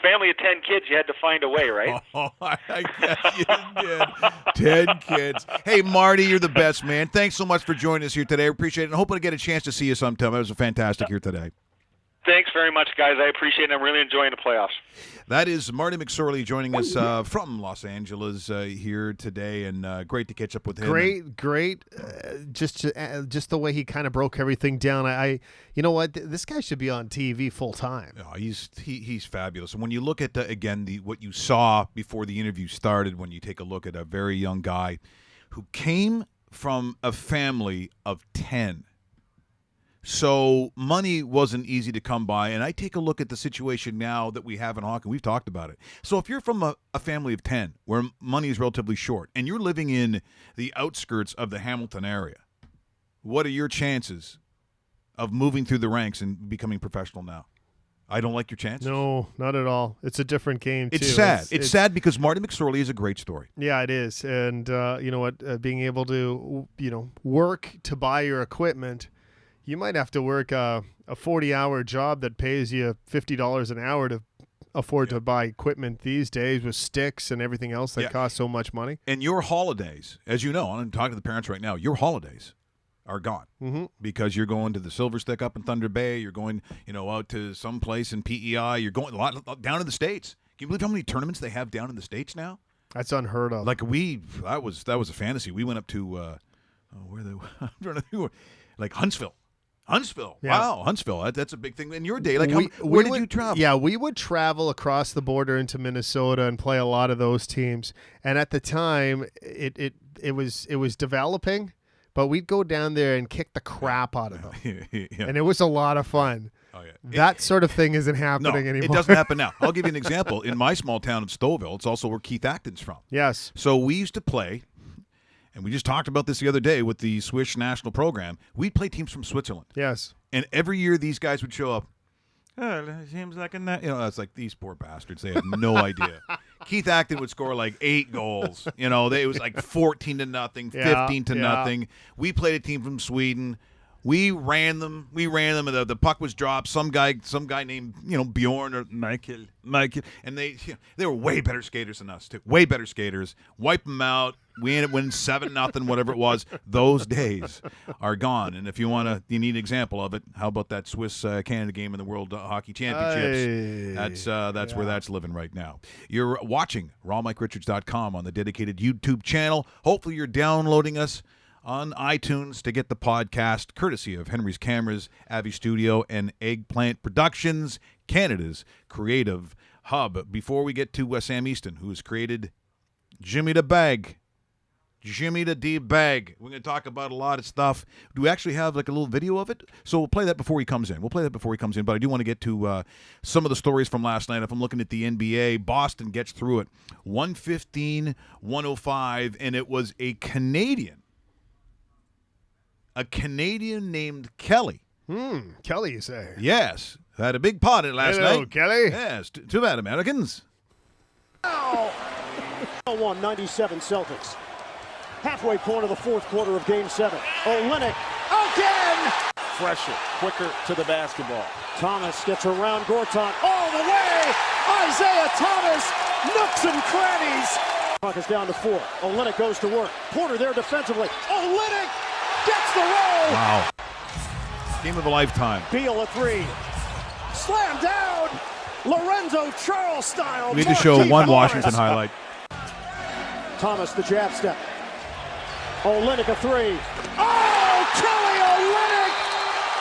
Family of 10 kids, you had to find a way, right? Oh, I guess you did. 10 kids. Hey, Marty, you're the best, man. Thanks so much for joining us here today. I appreciate it, and hoping to get a chance to see you sometime. It was fantastic here today. Thanks very much, guys. I appreciate it. I'm really enjoying the playoffs. That is Marty McSorley joining us from Los Angeles here today, and great to catch up with him. Great. Just the way he kind of broke everything down. You know what? This guy should be on TV full time. Oh, he's fabulous. And when you look at what you saw before the interview started, when you take a look at a very young guy who came from a family of 10. So money wasn't easy to come by, and I take a look at the situation now that we have in hockey. We've talked about it. So if you're from a family of 10 where money is relatively short and you're living in the outskirts of the Hamilton area, what are your chances of moving through the ranks and becoming professional now? I don't like your chances. No, not at all. It's a different game, too. It's sad. It's sad because Marty McSorley is a great story. Yeah, it is. And you know what? Being able to, work to buy your equipment, you might have to work a 40-hour job that pays you $50 an hour to afford to buy equipment these days with sticks and everything else that costs so much money. And your holidays, as you know, I'm talking to the parents right now, your holidays are gone because you're going to the Silver Stick up in Thunder Bay. You're going, out to some place in PEI. You're going a lot down in the States. Can you believe how many tournaments they have down in the States now? That's unheard of. Like that was a fantasy. We went up to where they like Huntsville. Huntsville. Yeah. Wow, Huntsville. That's a big thing in your day. Like, where did you travel? Yeah, we would travel across the border into Minnesota and play a lot of those teams. And at the time, it was developing, but we'd go down there and kick the crap out of them. Yeah. And it was a lot of fun. Oh, yeah. That sort of thing isn't happening No, anymore. it doesn't happen now. I'll give you an example. In my small town of Stouffville, it's also where Keith Acton's from. Yes. So we used to play, and we just talked about this the other day with the Swiss national program. We'd play teams from Switzerland. Yes. And every year these guys would show up. Oh, it seems like it's like these poor bastards. They have no idea. Keith Acton would score like 8 goals. It was like 14-0, 15-0. We played a team from Sweden. We ran them. And the puck was dropped. Some guy named Bjorn or Michael, and they were way better skaters than us too. Way better skaters. Wipe them out. We ended up winning 7-0, whatever it was. Those days are gone. And if you need an example of it, how about that Swiss Canada game in the World Hockey Championships? That's where that's living right now. You're watching rawmike.richards.com on the dedicated YouTube channel. Hopefully you're downloading us on iTunes to get the podcast, courtesy of Henry's Cameras, Avi Studio, and Eggplant Productions, Canada's creative hub. Before we get to Sam Easton, who has created Jimmy the Bag. Jimmy the D-Bag. We're going to talk about a lot of stuff. Do we actually have like a little video of it? So we'll play that before he comes in. But I do want to get to some of the stories from last night. If I'm looking at the NBA, Boston gets through it. 115-105, and it was a Canadian named Kelly. Kelly, you say? Yes. Had a big pot in it last night. Hello, Kelly. Yes. Too bad, Americans. 197 Celtics. Halfway point of the fourth quarter of Game 7. Olynyk again! Fresher, quicker to the basketball. Thomas gets around Gortat all the way! Isaiah Thomas, nooks and crannies! Puck is down to 4. Olynyk goes to work. Porter there defensively. Olynyk gets the roll! Wow. Game of a lifetime. Beal a 3. Slam down! Lorenzo Charles style. We need to show one Washington highlight. Thomas the jab step. Olynyk a 3. Oh, Kelly Olynyk!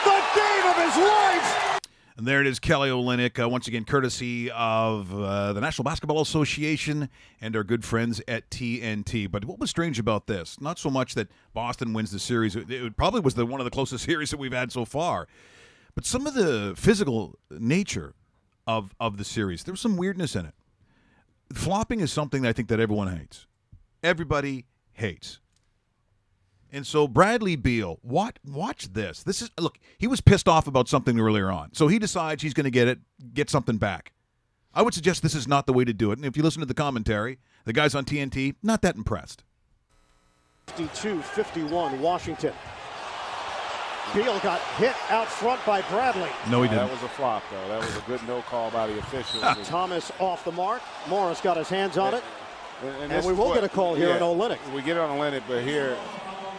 The game of his life! And there it is, Kelly Olynyk, once again courtesy of the National Basketball Association and our good friends at TNT. But what was strange about this? Not so much that Boston wins the series. It probably was one of the closest series that we've had so far. But some of the physical nature of the series, there was some weirdness in it. Flopping is something that I think that everyone hates. Everybody hates. And so Bradley Beal, watch this. Look, he was pissed off about something earlier on. So he decides he's going to get something back. I would suggest this is not the way to do it. And if you listen to the commentary, the guys on TNT, not that impressed. 52-51 Washington. Beal got hit out front by Bradley. No, he didn't. That was a flop, though. That was a good no call by the officials. Thomas off the mark. Morris got his hands on it. And we will what, get a call here on Olynyk. We get it on Olynyk, but here,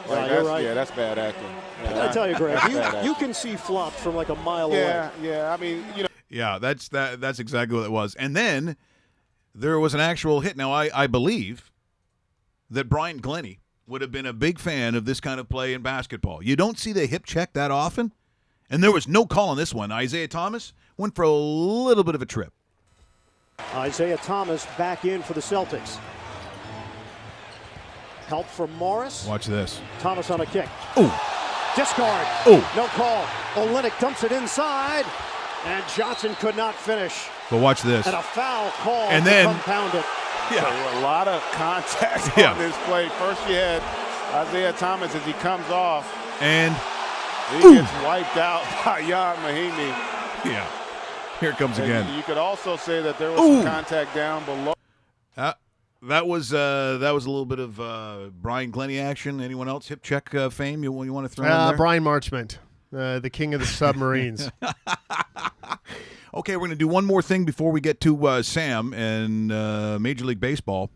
you're right. Yeah, that's bad acting. I gotta tell you, Greg, you can see flops from like a mile away. Yeah. I mean, Yeah, that's exactly what it was. And then there was an actual hit. Now, I believe that Brian Glennie would have been a big fan of this kind of play in basketball. You don't see the hip check that often, and there was no call on this one. Isaiah Thomas went for a little bit of a trip. Isaiah Thomas back in for the Celtics. Help from Morris. Watch this. Thomas on a kick. Ooh. Discard. Ooh. No call. Olynyk dumps it inside, and Johnson could not finish. But watch this. And a foul call and to then compound it. There were a lot of contact on this play. First you had Isaiah Thomas as he comes off. And he gets wiped out by Jan Mahimi. Yeah. Here it comes again. You could also say that there was some contact down below. That was a little bit of Brian Glennie action. Anyone else hip check fame you want to throw in there? Brian Marchment, the king of the submarines. Okay, we're going to do one more thing before we get to Sam and Major League Baseball.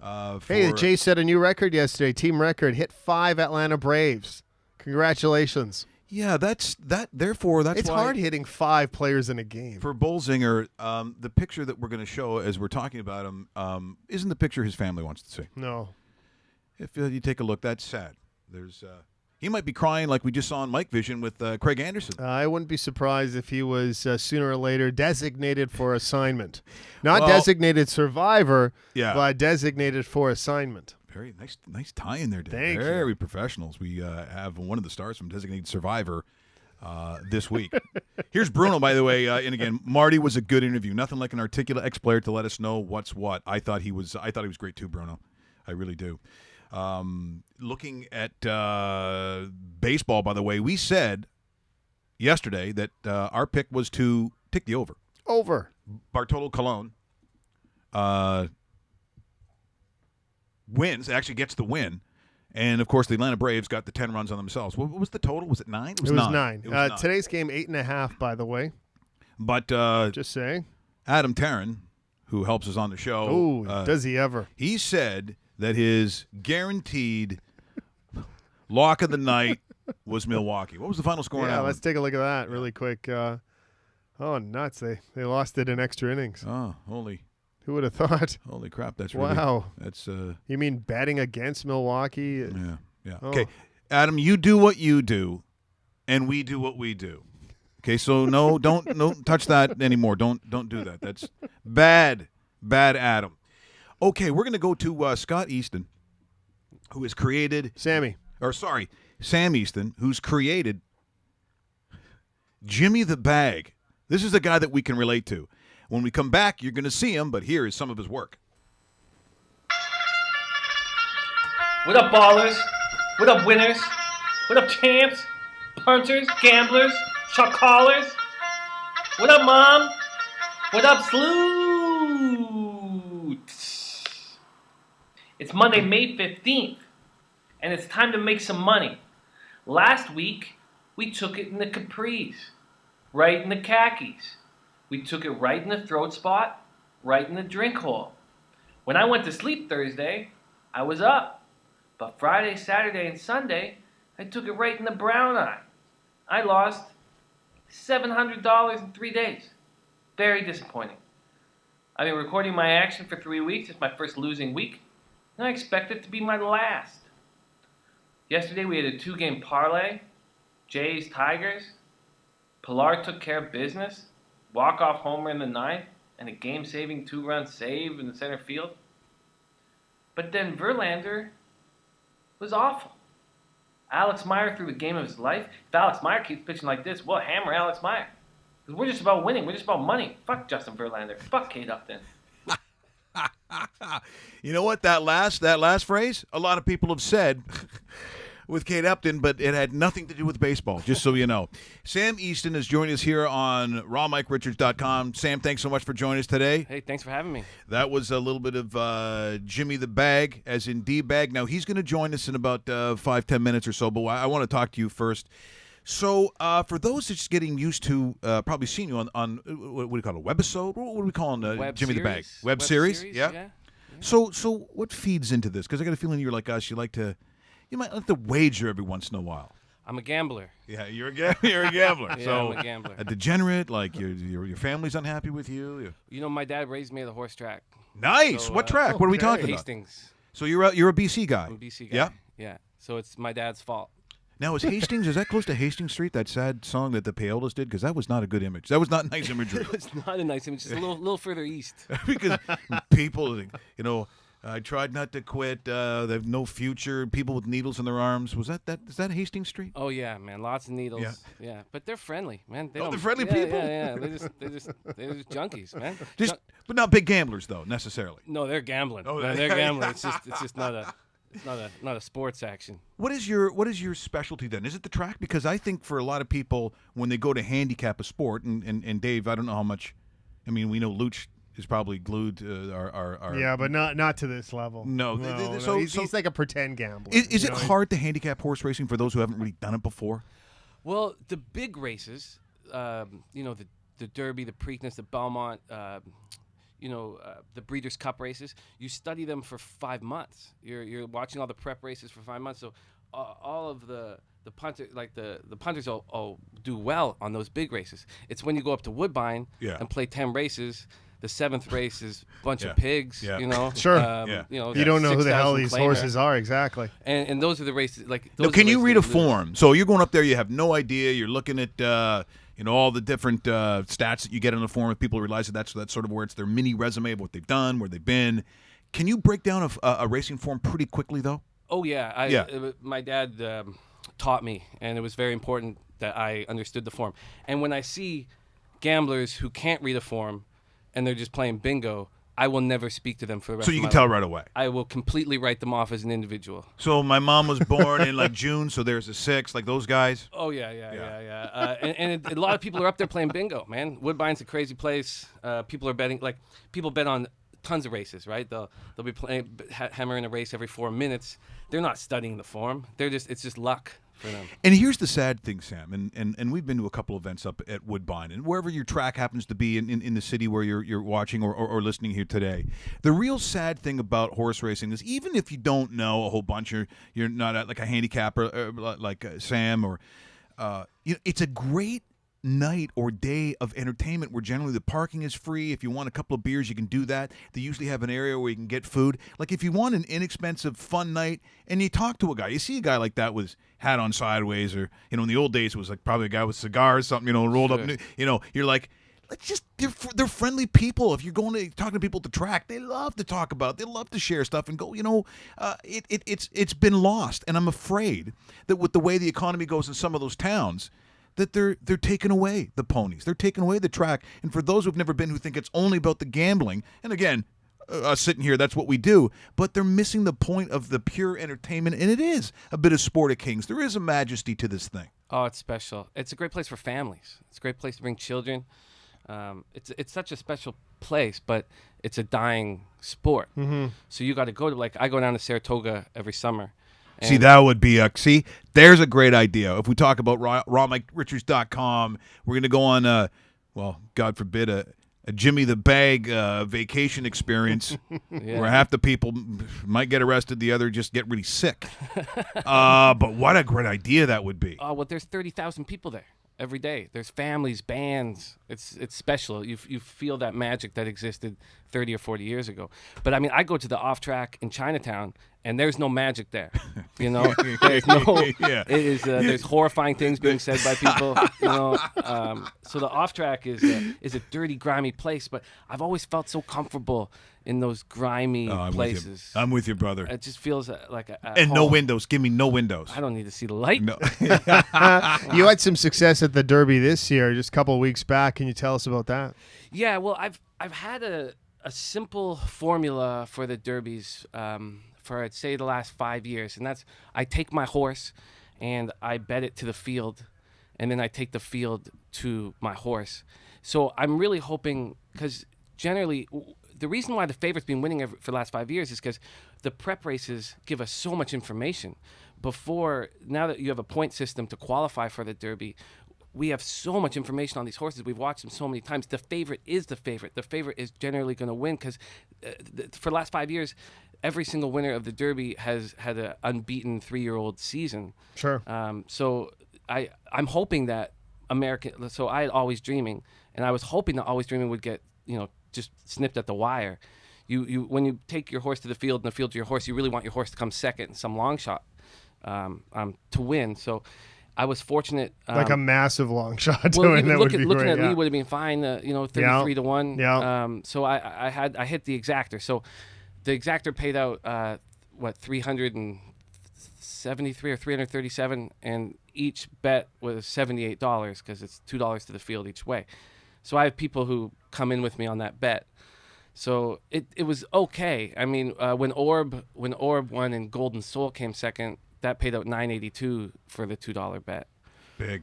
Hey, the Jays set a new record yesterday. Team record, hit 5 Atlanta Braves. Congratulations. Yeah, Therefore, it's why hard hitting 5 players in a game. For Bolzinger, the picture that we're going to show as we're talking about him isn't the picture his family wants to see. No. If you take a look, that's sad. He might be crying like we just saw in Mike Vision with Craig Anderson. I wouldn't be surprised if he was sooner or later designated for assignment. Not designated survivor, but designated for assignment. Very nice tie in there, Dave. Thank you. Very professionals. We have one of the stars from Designated Survivor this week. Here's Bruno, by the way. And again, Marty was a good interview. Nothing like an articulate ex-player to let us know what's what. I thought he was great too, Bruno. I really do. Looking at baseball, by the way, we said yesterday that our pick was to take the over. Over. Bartolo Colon wins, actually gets the win. And, of course, the Atlanta Braves got the 10 runs on themselves. What was the total? Was it 9? It was 9. It was 9. Today's game, 8.5, by the way. But just saying. Adam Tarrin, who helps us on the show. Does he ever? He said that his guaranteed lock of the night was Milwaukee. What was the final score on that let's one? take a look at that really quick. Oh, nuts. They lost it in extra innings. Oh, holy. Who would have thought? Holy crap, that's really. Wow. That's You mean betting against Milwaukee? Yeah. Oh. Okay, Adam, you do what you do, and we do what we do. Okay, so no, don't touch that anymore. Don't do that. That's bad, Adam. Okay, we're gonna go to Scott Easton, who has created Sam Easton, who's created Jimmy the Bag. This is a guy that we can relate to. When we come back, you're going to see him, but here is some of his work. What up, ballers? What up, winners? What up, champs? Punters, gamblers, shot callers? What up, Mom? What up, Sloots? It's Monday, May 15th, and it's time to make some money. Last week, we took it in the capris, right in the khakis. We took it right in the throat spot, right in the drink hole. When I went to sleep Thursday, I was up. But Friday, Saturday, and Sunday, I took it right in the brown eye. I lost $700 in 3 days. Very disappointing. I've been recording my action for 3 weeks. It's my first losing week, and I expect it to be my last. Yesterday we had a 2-game parlay. Jays, Tigers. Pilar took care of business. Walk-off homer in the 9th, and a game-saving 2-run save in the center field. But then Verlander was awful. Alex Meyer threw the game of his life. If Alex Meyer keeps pitching like this, we'll hammer Alex Meyer. Because we're just about winning. We're just about money. Fuck Justin Verlander. Fuck Kate Upton. You know what? That last phrase, a lot of people have said with Kate Upton, but it had nothing to do with baseball, just so you know. Sam Easton has joined us here on rawmike.richards.com. Sam, thanks so much for joining us today. Hey, thanks for having me. That was a little bit of Jimmy the Bag, as in D-Bag. Now, he's going to join us in about 5-10 minutes or so, but I want to talk to you first. So, for those that's getting used to probably seeing you on what do you call it, a webisode? What do we call it? Jimmy the Bag? Web series? Yeah. So what feeds into this? Because I got a feeling you're like us. You might like to wager every once in a while. I'm a gambler. Yeah, you're a gambler. Yeah, so I'm a gambler. A degenerate, like your family's unhappy with you. You know, my dad raised me at the horse track. Nice. So, what track? What are we talking about? Hastings. So you're a BC guy. I'm a BC guy. Yeah. Yeah. So it's my dad's fault. Now, is that close to Hastings Street, that sad song that the Payolas did? Because that was not a good image. That was not nice imagery. It's not a nice image. It's a little further east. Because people, I tried not to quit. They have no future. People with needles in their arms. Is that Hastings Street? Oh yeah, man. Lots of needles. Yeah. But they're friendly, man. They're friendly people. Yeah. They're just junkies, man. But not big gamblers though, necessarily. No, they're gambling. Oh, they're gambling. It's just not a sports action. What is your specialty then? Is it the track? Because I think for a lot of people, when they go to handicap a sport, and Dave, I don't know how much. I mean, we know Luch is probably glued to our yeah, but not to this level. No. So he's like a pretend gambler. Is it hard to handicap horse racing for those who haven't really done it before? Well, the big races, the Derby, the Preakness, the Belmont, the Breeders' Cup races, you study them for 5 months. You're watching all the prep races for 5 months. So all of the punter, like the punters will do well on those big races. It's when you go up to Woodbine and play 10 races The 7th race is a bunch Yeah. of pigs. Yeah. You know, Sure. Yeah. You know, You don't know who the hell 6,000 these claimer. horses are exactly. And those are the races. Like, Now, those are can the you races read a that lose. form? So you're going up there, you have no idea. You're looking at all the different stats that you get on the form. If people realize that that's sort of where it's their mini resume of what they've done, where they've been. Can you break down a racing form pretty quickly, though? Oh yeah, Yeah. My dad taught me, and it was very important that I understood the form. And when I see gamblers who can't read a form, and they're just playing bingo, I will never speak to them for the rest So of you my can tell life. right away. I will completely write them off as an individual. So my mom was born in like June, so there's a 6, like those guys. Oh yeah. A lot of people are up there playing bingo, man. Woodbine's a crazy place. People are betting, like people bet on tons of races, right? They'll be playing hammering a race every 4 minutes. They're not studying the form. It's just luck for them. And here's the sad thing, Sam, and we've been to a couple events up at Woodbine, and wherever your track happens to be in the city where you're watching or listening here today, the real sad thing about horse racing is even if you don't know a whole bunch, you're not like a handicapper like Sam, or it's a great night or day of entertainment where generally the parking is free. If you want a couple of beers, you can do that. They usually have an area where you can get food. Like if you want an inexpensive, fun night, and you talk to a guy, you see a guy like that with hat on sideways, or in the old days it was like probably a guy with cigars, something, rolled up. You're like, let's just they're friendly people. If you're going to talking to people at the track, they love to talk about. They love to share stuff and go. It's been lost, and I'm afraid that with the way the economy goes in some of those towns, that they're taking away the ponies. They're taking away the track. And for those who've never been, who think it's only about the gambling, and again, us sitting here, that's what we do, but they're missing the point of the pure entertainment, and it is a bit of Sport of Kings. There is a majesty to this thing. Oh, it's special. It's a great place for families. It's a great place to bring children. It's such a special place, but it's a dying sport. Mm-hmm. So you got to go to, I go down to Saratoga every summer. See, that would be there's a great idea. If we talk about rawmickrichards.com, we're going to go on, God forbid, a Jimmy the Bag vacation experience where half the people might get arrested, the other just get really sick. But what a great idea that would be. Oh, well, there's 30,000 people there every day. There's families, bands. It's special. You feel that magic that existed 30 or 40 years ago. But I mean, I go to the off track in Chinatown, and there's no magic there. There's no. Yeah. It is. There's horrifying things being said by people. So the off track is a dirty, grimy place. But I've always felt so comfortable in those grimy places. I'm with you, brother. It just feels like a and home. no windows. Give me no windows. I don't need to see the light. No. You had some success at the Derby this year, just a couple of weeks back. Can you tell us about that? Yeah, well, I've had a simple formula for the Derbies for, I'd say, the last 5 years, and that's I take my horse and I bet it to the field, and then I take the field to my horse. So I'm really hoping, because generally the reason why the favorite's been winning for the last 5 years is because the prep races give us so much information. Now that you have a point system to qualify for the Derby, we have so much information on these horses. We've watched them so many times. The favorite is the favorite. The favorite is generally going to win because for the last 5 years, every single winner of the Derby has had an unbeaten 3-year-old season. Sure. So I'm hoping that so I had Always Dreaming, and I was hoping that Always Dreaming would get, just snipped at the wire. You when you take your horse to the field and the field to your horse, you really want your horse to come second in some long shot to win. So I was fortunate. Like a massive long shot to well, win. That would be looking great. at Lee would have been fine. 33 to 1. Yeah. So I hit the exactor. So the exactor paid out 373 or 337, and each bet was $78 because it's $2 to the field each way. So I have people who come in with me on that bet. So it was okay. I mean, when Orb won and Golden Soul came second, that paid out $982 for the $2 bet. Big.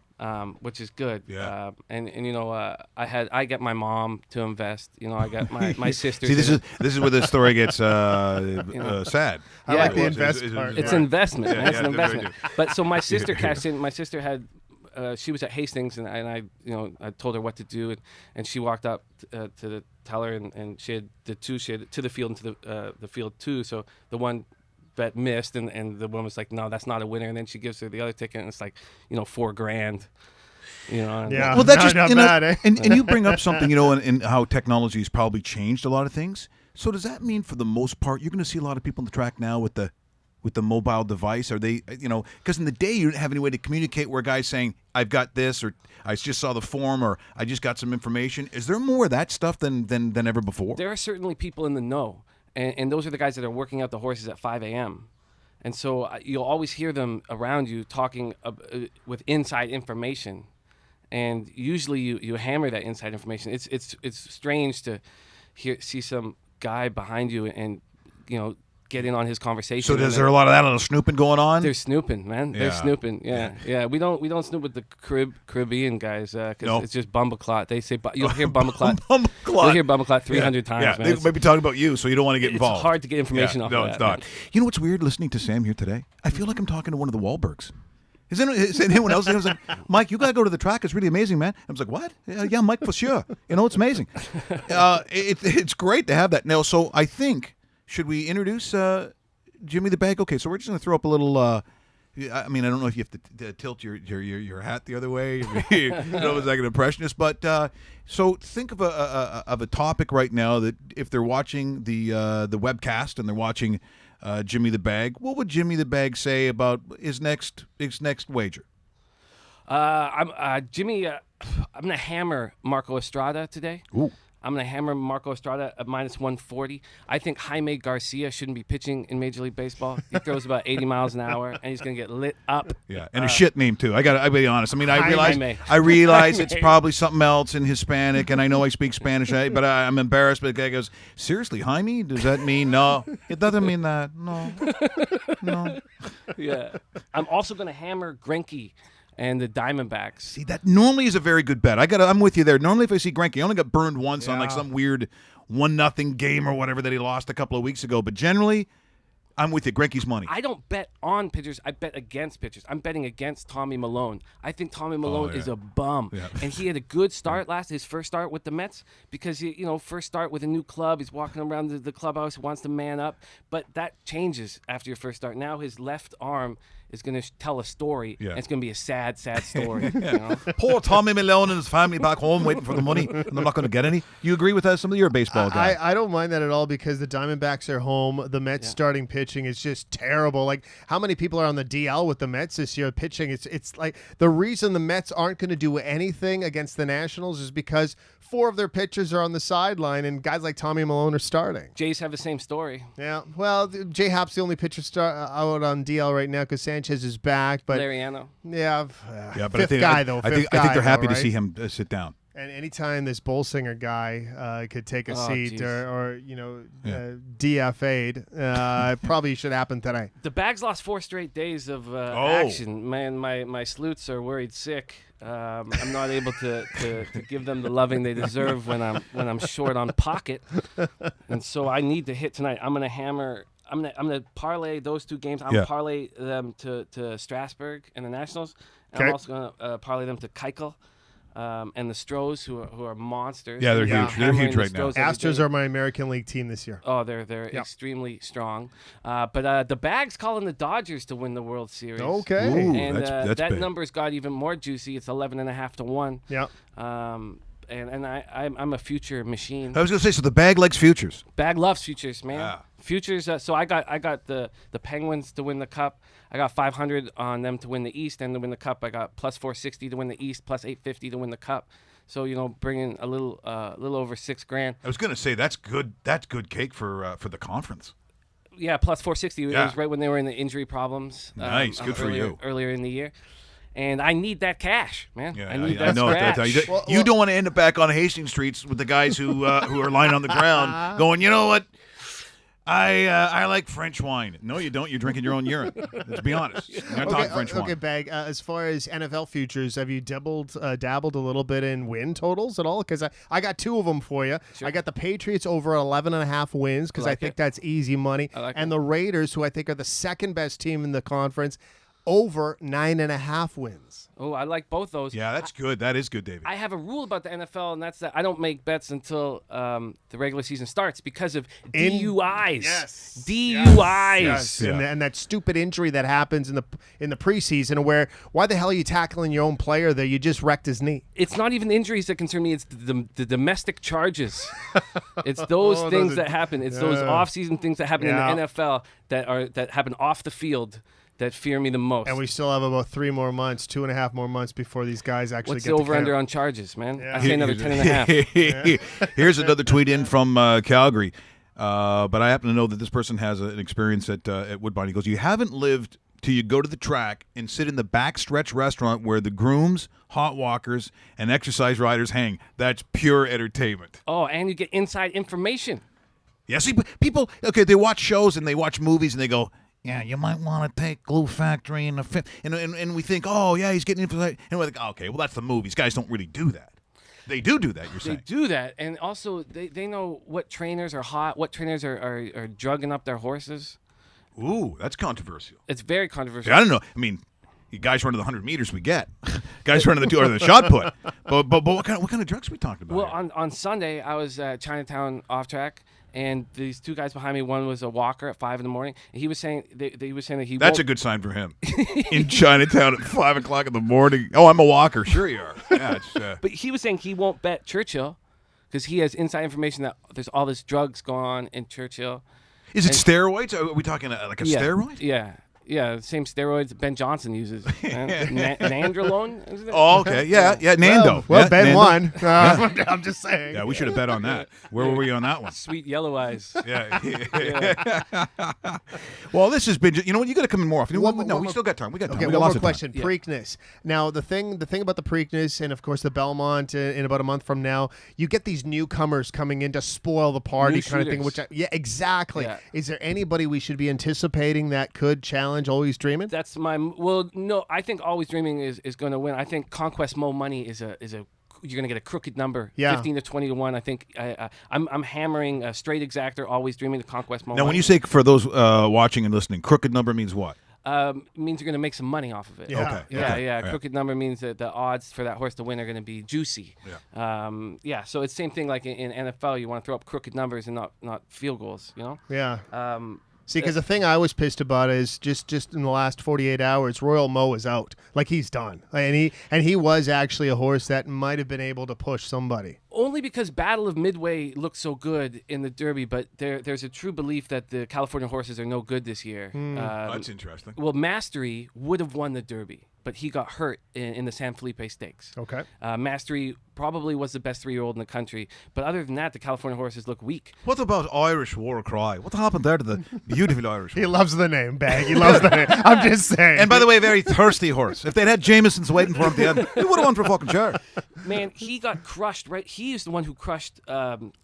Which is good. Yeah. I get my mom to invest. I got my sister. See, this is where the story gets sad. I like the invest part. It's investment. Man. It's an investment. But so my sister cashed in. My sister had. She was at Hastings, and I told her what to do, and she walked up to the teller, and she had the two. She had to the field and to the field too. So the one bet missed, and the woman was like, "No, that's not a winner." And then she gives her the other ticket, and it's like, $4,000. You know, Yeah. Well, that's just not you know, bad, eh? and you bring up something, you know, and how technology has probably changed a lot of things. So does that mean, for the most part, you're going to see a lot of people on the track now with the mobile device? Are they, you know, because in the day you didn't have any way to communicate where a guy's saying, I've got this, or I just saw the form, or I just got some information. Is there more of that stuff than ever before? There are certainly people in the know, and those are the guys that are working out the horses at 5 a.m. And so you'll always hear them around you talking with inside information, and usually you hammer that inside information. It's strange to see some guy behind you and, you know, get in on his conversation. So is there a lot of that little snooping going on? They're snooping, man. They're snooping. Yeah. We don't snoop with the Caribbean guys because it's just bumbleclot. They say you'll hear bumbleclot. You'll hear bumbleclot 300 times. Yeah, Man. they may be talking about you, so you don't want to get involved. It's hard to get information off. No, of it's that, not. man. You know what's weird? Listening to Sam here today, I feel like I'm talking to one of the Wahlbergs. Is anyone else? I was like, Mike, you got to go to the track. It's really amazing, man. I was like, what? Yeah, Mike, for sure. You know, it's amazing. It's great to have that. Now, so I think, should we introduce Jimmy the Bag? Okay, so we're just going to throw up a little. I mean, I don't know if you have to tilt your hat the other way. You know, it's like an impressionist. But so think of a topic right now that if they're watching the webcast and they're watching Jimmy the Bag, what would Jimmy the Bag say about his next wager? Jimmy. I'm gonna hammer Marco Estrada today. Ooh. I'm going to hammer Marco Estrada at -140. I think Jaime Garcia shouldn't be pitching in Major League Baseball. He throws about 80 miles an hour, and he's going to get lit up. Yeah, and a shit name, too. I'll be honest. I mean, I Jaime. realize it's probably something else in Hispanic, and I know I speak Spanish, but I'm embarrassed. But the guy goes, seriously, Jaime? Does that mean no? It doesn't mean that. No. Yeah. I'm also going to hammer Greinke and the Diamondbacks. See, that normally is a very good bet. I'm with you there. Normally, if I see Greinke, he only got burned once on like some weird 1-0 game or whatever that he lost a couple of weeks ago. But generally, I'm with you. Greinke's money. I don't bet on pitchers. I bet against pitchers. I'm betting against Tommy Milone. I think Tommy Milone is a bum. Yeah. And he had a good start his first start with the Mets, because he, first start with a new club. He's walking around the clubhouse, wants to man up. But that changes after your first start. Now his left arm is going to tell a story, and it's going to be a sad, sad story. You know? Poor Tommy Milone and his family back home waiting for the money, and they're not going to get any. You agree with that? You're a baseball guy. I don't mind that at all, because the Diamondbacks are home. The Mets starting pitching is just terrible. Like, how many people are on the DL with the Mets this year pitching? It's like the reason the Mets aren't going to do anything against the Nationals is because 4 of their pitchers are on the sideline, and guys like Tommy Milone are starting. Jays have the same story. Yeah, well, J-Hop's the only pitcher out on DL right now because Sanchez is back. But Lariano. Yeah, but fifth guy, though. I think they're happy to see him sit down. And anytime this Bolsinger guy could take a seat or DFA'd, probably should happen today. The Bags lost 4 straight days of action. Man, my sleuths are worried sick. I'm not able to give them the loving they deserve when I'm short on pocket, and so I need to hit tonight. I'm gonna hammer. I'm gonna parlay those 2 games. I'm gonna parlay them to Strasburg and the Nationals. And I'm also gonna parlay them to Keuchel. And the Stros, who are monsters. Yeah, they're huge. They're huge right now. Astros are my American League team this year. Oh, they're extremely strong. But the Bags calling the Dodgers to win the World Series. Okay. Ooh, and that's that big. number's got even more juicy. It's 11.5 to 1. Yeah. And I'm a future machine. I was going to say, so the Bag likes futures. Bag loves futures, man. Yeah. Futures. So I got the Penguins to win the Cup. I got 500 on them to win the East and to win the Cup. I got plus 460 to win the East, plus 850 to win the Cup. So bringing a little over $6,000. I was going to say that's good. That's good cake for the conference. Yeah, plus 460. Yeah. It was right when they were in the injury problems. Nice, good for you. Earlier in the year. And I need that cash, man. Yeah, I need that know scratch. You don't want to end up back on Hastings streets with the guys who are lying on the ground going, you know what? I like French wine. No, you don't. You're drinking your own urine. Let's be honest. You're not talking French wine. Okay, Bag. As far as NFL futures, have you dabbled a little bit in win totals at all? Because I got 2 of them for you. Sure. I got the Patriots over 11.5 wins because I think that's easy money, and the Raiders, who I think are the second best team in the conference, over 9.5 wins. Oh, I like both those. Yeah, that's good. That is good, David. I have a rule about the NFL, and that's that I don't make bets until the regular season starts because of DUIs. Yes. DUIs. Yes. Yeah. And that stupid injury that happens in the preseason where why the hell are you tackling your own player there? You just wrecked his knee. It's not even injuries that concern me. It's the domestic charges. It's those things that happen. It's those off-season things that happen in the NFL that happen off the field that fear me the most. And we still have about 3 more months, 2.5 more months before these guys actually What's get the to over-under camp. on charges, man? I say another 10.5. Here's another tweet in from Calgary. But I happen to know that this person has an experience at Woodbine. He goes, you haven't lived till you go to the track and sit in the backstretch restaurant where the grooms, hot walkers, and exercise riders hang. That's pure entertainment. Oh, and you get inside information. Yeah, see, people, okay, they watch shows and they watch movies and they go, yeah, you might want to take Glue Factory in the fifth. And we think, oh, yeah, he's getting inside. And we're like, okay, well, that's the movies. Guys don't really do that. They do that, you're saying. They do that, and also they know what trainers are hot, what trainers are drugging up their horses. Ooh, that's controversial. It's very controversial. I don't know. I mean, you guys running the 100 meters, we get. Guys running the shot put. But what kind of drugs are we talking about? Well, on Sunday, I was at Chinatown off track, and these 2 guys behind me, one was a walker at 5 in the morning, and he was saying that he That's a good sign for him. In Chinatown at 5 o'clock in the morning. Oh, I'm a walker. Sure you are. Yeah, But he was saying he won't bet Churchill because he has inside information that there's all this drugs going on in Churchill. Is it steroids? Are we talking like a steroid? Yeah. Yeah, the same steroids Ben Johnson uses. Nandrolone? Oh, okay. Yeah, Nando. Well, yeah, Ben Nando. won. I'm just saying. Yeah, we should have bet on that. Where were we on that one? Sweet yellow eyes. Yeah. Well, this has been. You know what? You got to come in more often. We still got time. We got time. Okay, we got one lots more of time. question. Preakness. Now, the thing about the Preakness, and of course the Belmont in about a month from now, you get these newcomers coming in to spoil the party, New kind of thing. shooters. Exactly. Yeah. Is there anybody we should be anticipating that could challenge Always Dreaming? That's no. I think Always Dreaming is going to win. I think Conquest Mo Money is a you're going to get a crooked number, 15 to 20 to 1. I think I'm hammering a straight exactor, Always Dreaming, the Conquest Mo. Now, Money. when you say for those watching and listening, crooked number means what? Means you're going to make some money off of it. Yeah. Okay. Yeah. Crooked number means that the odds for that horse to win are going to be juicy. Yeah. So it's same thing like in NFL. You want to throw up crooked numbers and not field goals. You know. Yeah. See, because the thing I was pissed about is just in the last 48 hours, Royal Mo is out. Like, he's done. And he was actually a horse that might have been able to push somebody. Only because Battle of Midway looked so good in the Derby, but there's a true belief that the California horses are no good this year. That's interesting. Well, Mastery would have won the Derby, but he got hurt in the San Felipe Stakes. Okay. Mastery probably was the best 3-year-old in the country, but other than that, the California horses look weak. What about Irish War Cry? What happened there to the beautiful Irish? He loves the name, Bag. He loves the name. I'm just saying. And by the way, a very thirsty horse. If they'd had Jameson's waiting for him at the end, he would have won for a fucking sure. Man, he got crushed, right? He is the one who crushed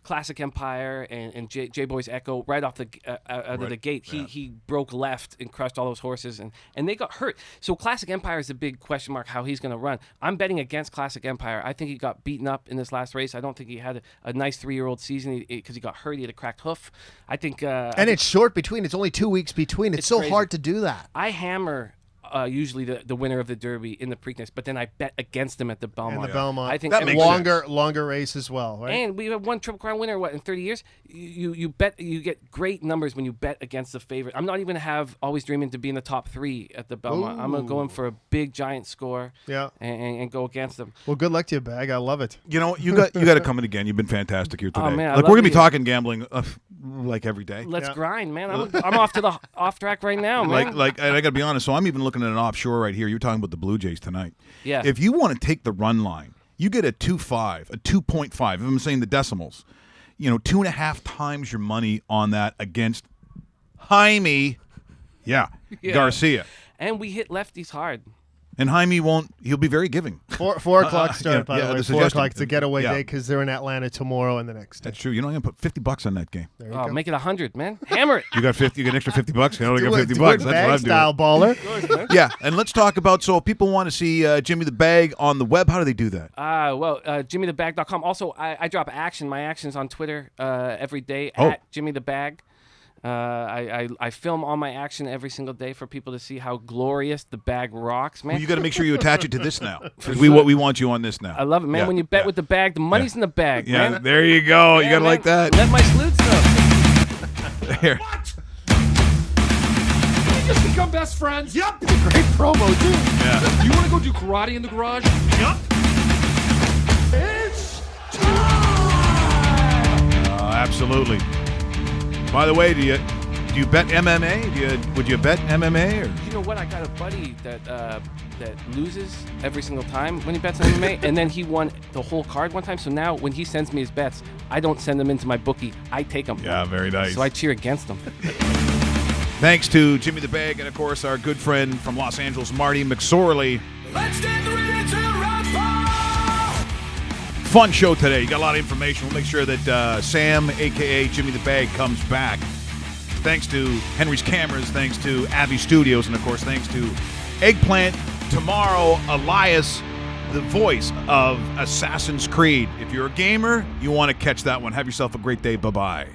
Classic Empire and J-Boy's Echo right off the out of the gate. He broke left and crushed all those horses, and they got hurt. So Classic Empire is a big question mark how he's going to run. I'm betting against Classic Empire. I think he got beaten up in this last race. I don't think he had a nice 3-year-old season because he got hurt. He had a cracked hoof. I think. And it's short between. It's only 2 weeks between. It's so crazy. hard to do that. I hammer usually the winner of the Derby in the Preakness, but then I bet against him at the Belmont. And the Belmont. I think That and makes longer race as well, right? And we have one Triple Crown winner in 30 years. You bet you get great numbers when you bet against the favorite. I'm not even gonna have Always Dreaming to be in the top 3 at the Belmont. I'm gonna go in for a big giant score. Yeah. And go against them. Well, good luck to you, Bag. I love it. You know, you got to come in again. You've been fantastic here today. Oh, man, I Look, love we're gonna be you. talking gambling like every day. Let's grind, man. I'm off to the off track right now, man. Like, and I got to be honest. So I'm even looking at an offshore right here. You're talking about the Blue Jays tonight. Yeah. If you want to take the run line, you get a 2.5, a 2.5. If I'm saying the decimals, 2.5 times your money on that against Jaime. Yeah. Garcia. And we hit lefties hard. And Jaime he'll be very giving. 4 o'clock start, by the way. 4 o'clock. It's a getaway day because they're in Atlanta tomorrow and the next day. That's true. I'm going to put $50 on that game. There you Oh, go. make it 100, man. Hammer it. You got 50. You get an extra $50. You only Do got it, $50. do That's it, what Bag I'm style doing. baller. Yeah, and let's talk about. So, if people want to see Jimmy the Bag on the web, how do they do that? JimmyTheBag.com. Also, I drop action. My action's on Twitter every day Oh. at Jimmy the Bag. I film all my action every single day for people to see how glorious the bag rocks, man. Well, you got to make sure you attach it to this now. We want you on this now. I love it, man. Yeah, When you bet yeah. with the bag, the money's in the bag, Yeah, man. there you go. You got to like that. Let my salutes know. There. Just become best friends. Yep. Great promo, too. Yeah. You want to go do karate in the garage? Yep. It's time! Absolutely. By the way, do you bet MMA? Would you bet MMA? Or? You know what? I got a buddy that loses every single time when he bets MMA, and then he won the whole card one time. So now when he sends me his bets, I don't send them into my bookie. I take them. Yeah, very nice. So I cheer against them. Thanks to Jimmy the Bag and, of course, our good friend from Los Angeles, Marty McSorley. Let's get ready to rumble! Fun show today. You got a lot of information. We'll make sure that Sam, a.k.a. Jimmy the Bag, comes back. Thanks to Henry's Cameras. Thanks to Abbey Studios. And, of course, thanks to Eggplant. Tomorrow, Elias, the voice of Assassin's Creed. If you're a gamer, you want to catch that one. Have yourself a great day. Bye-bye.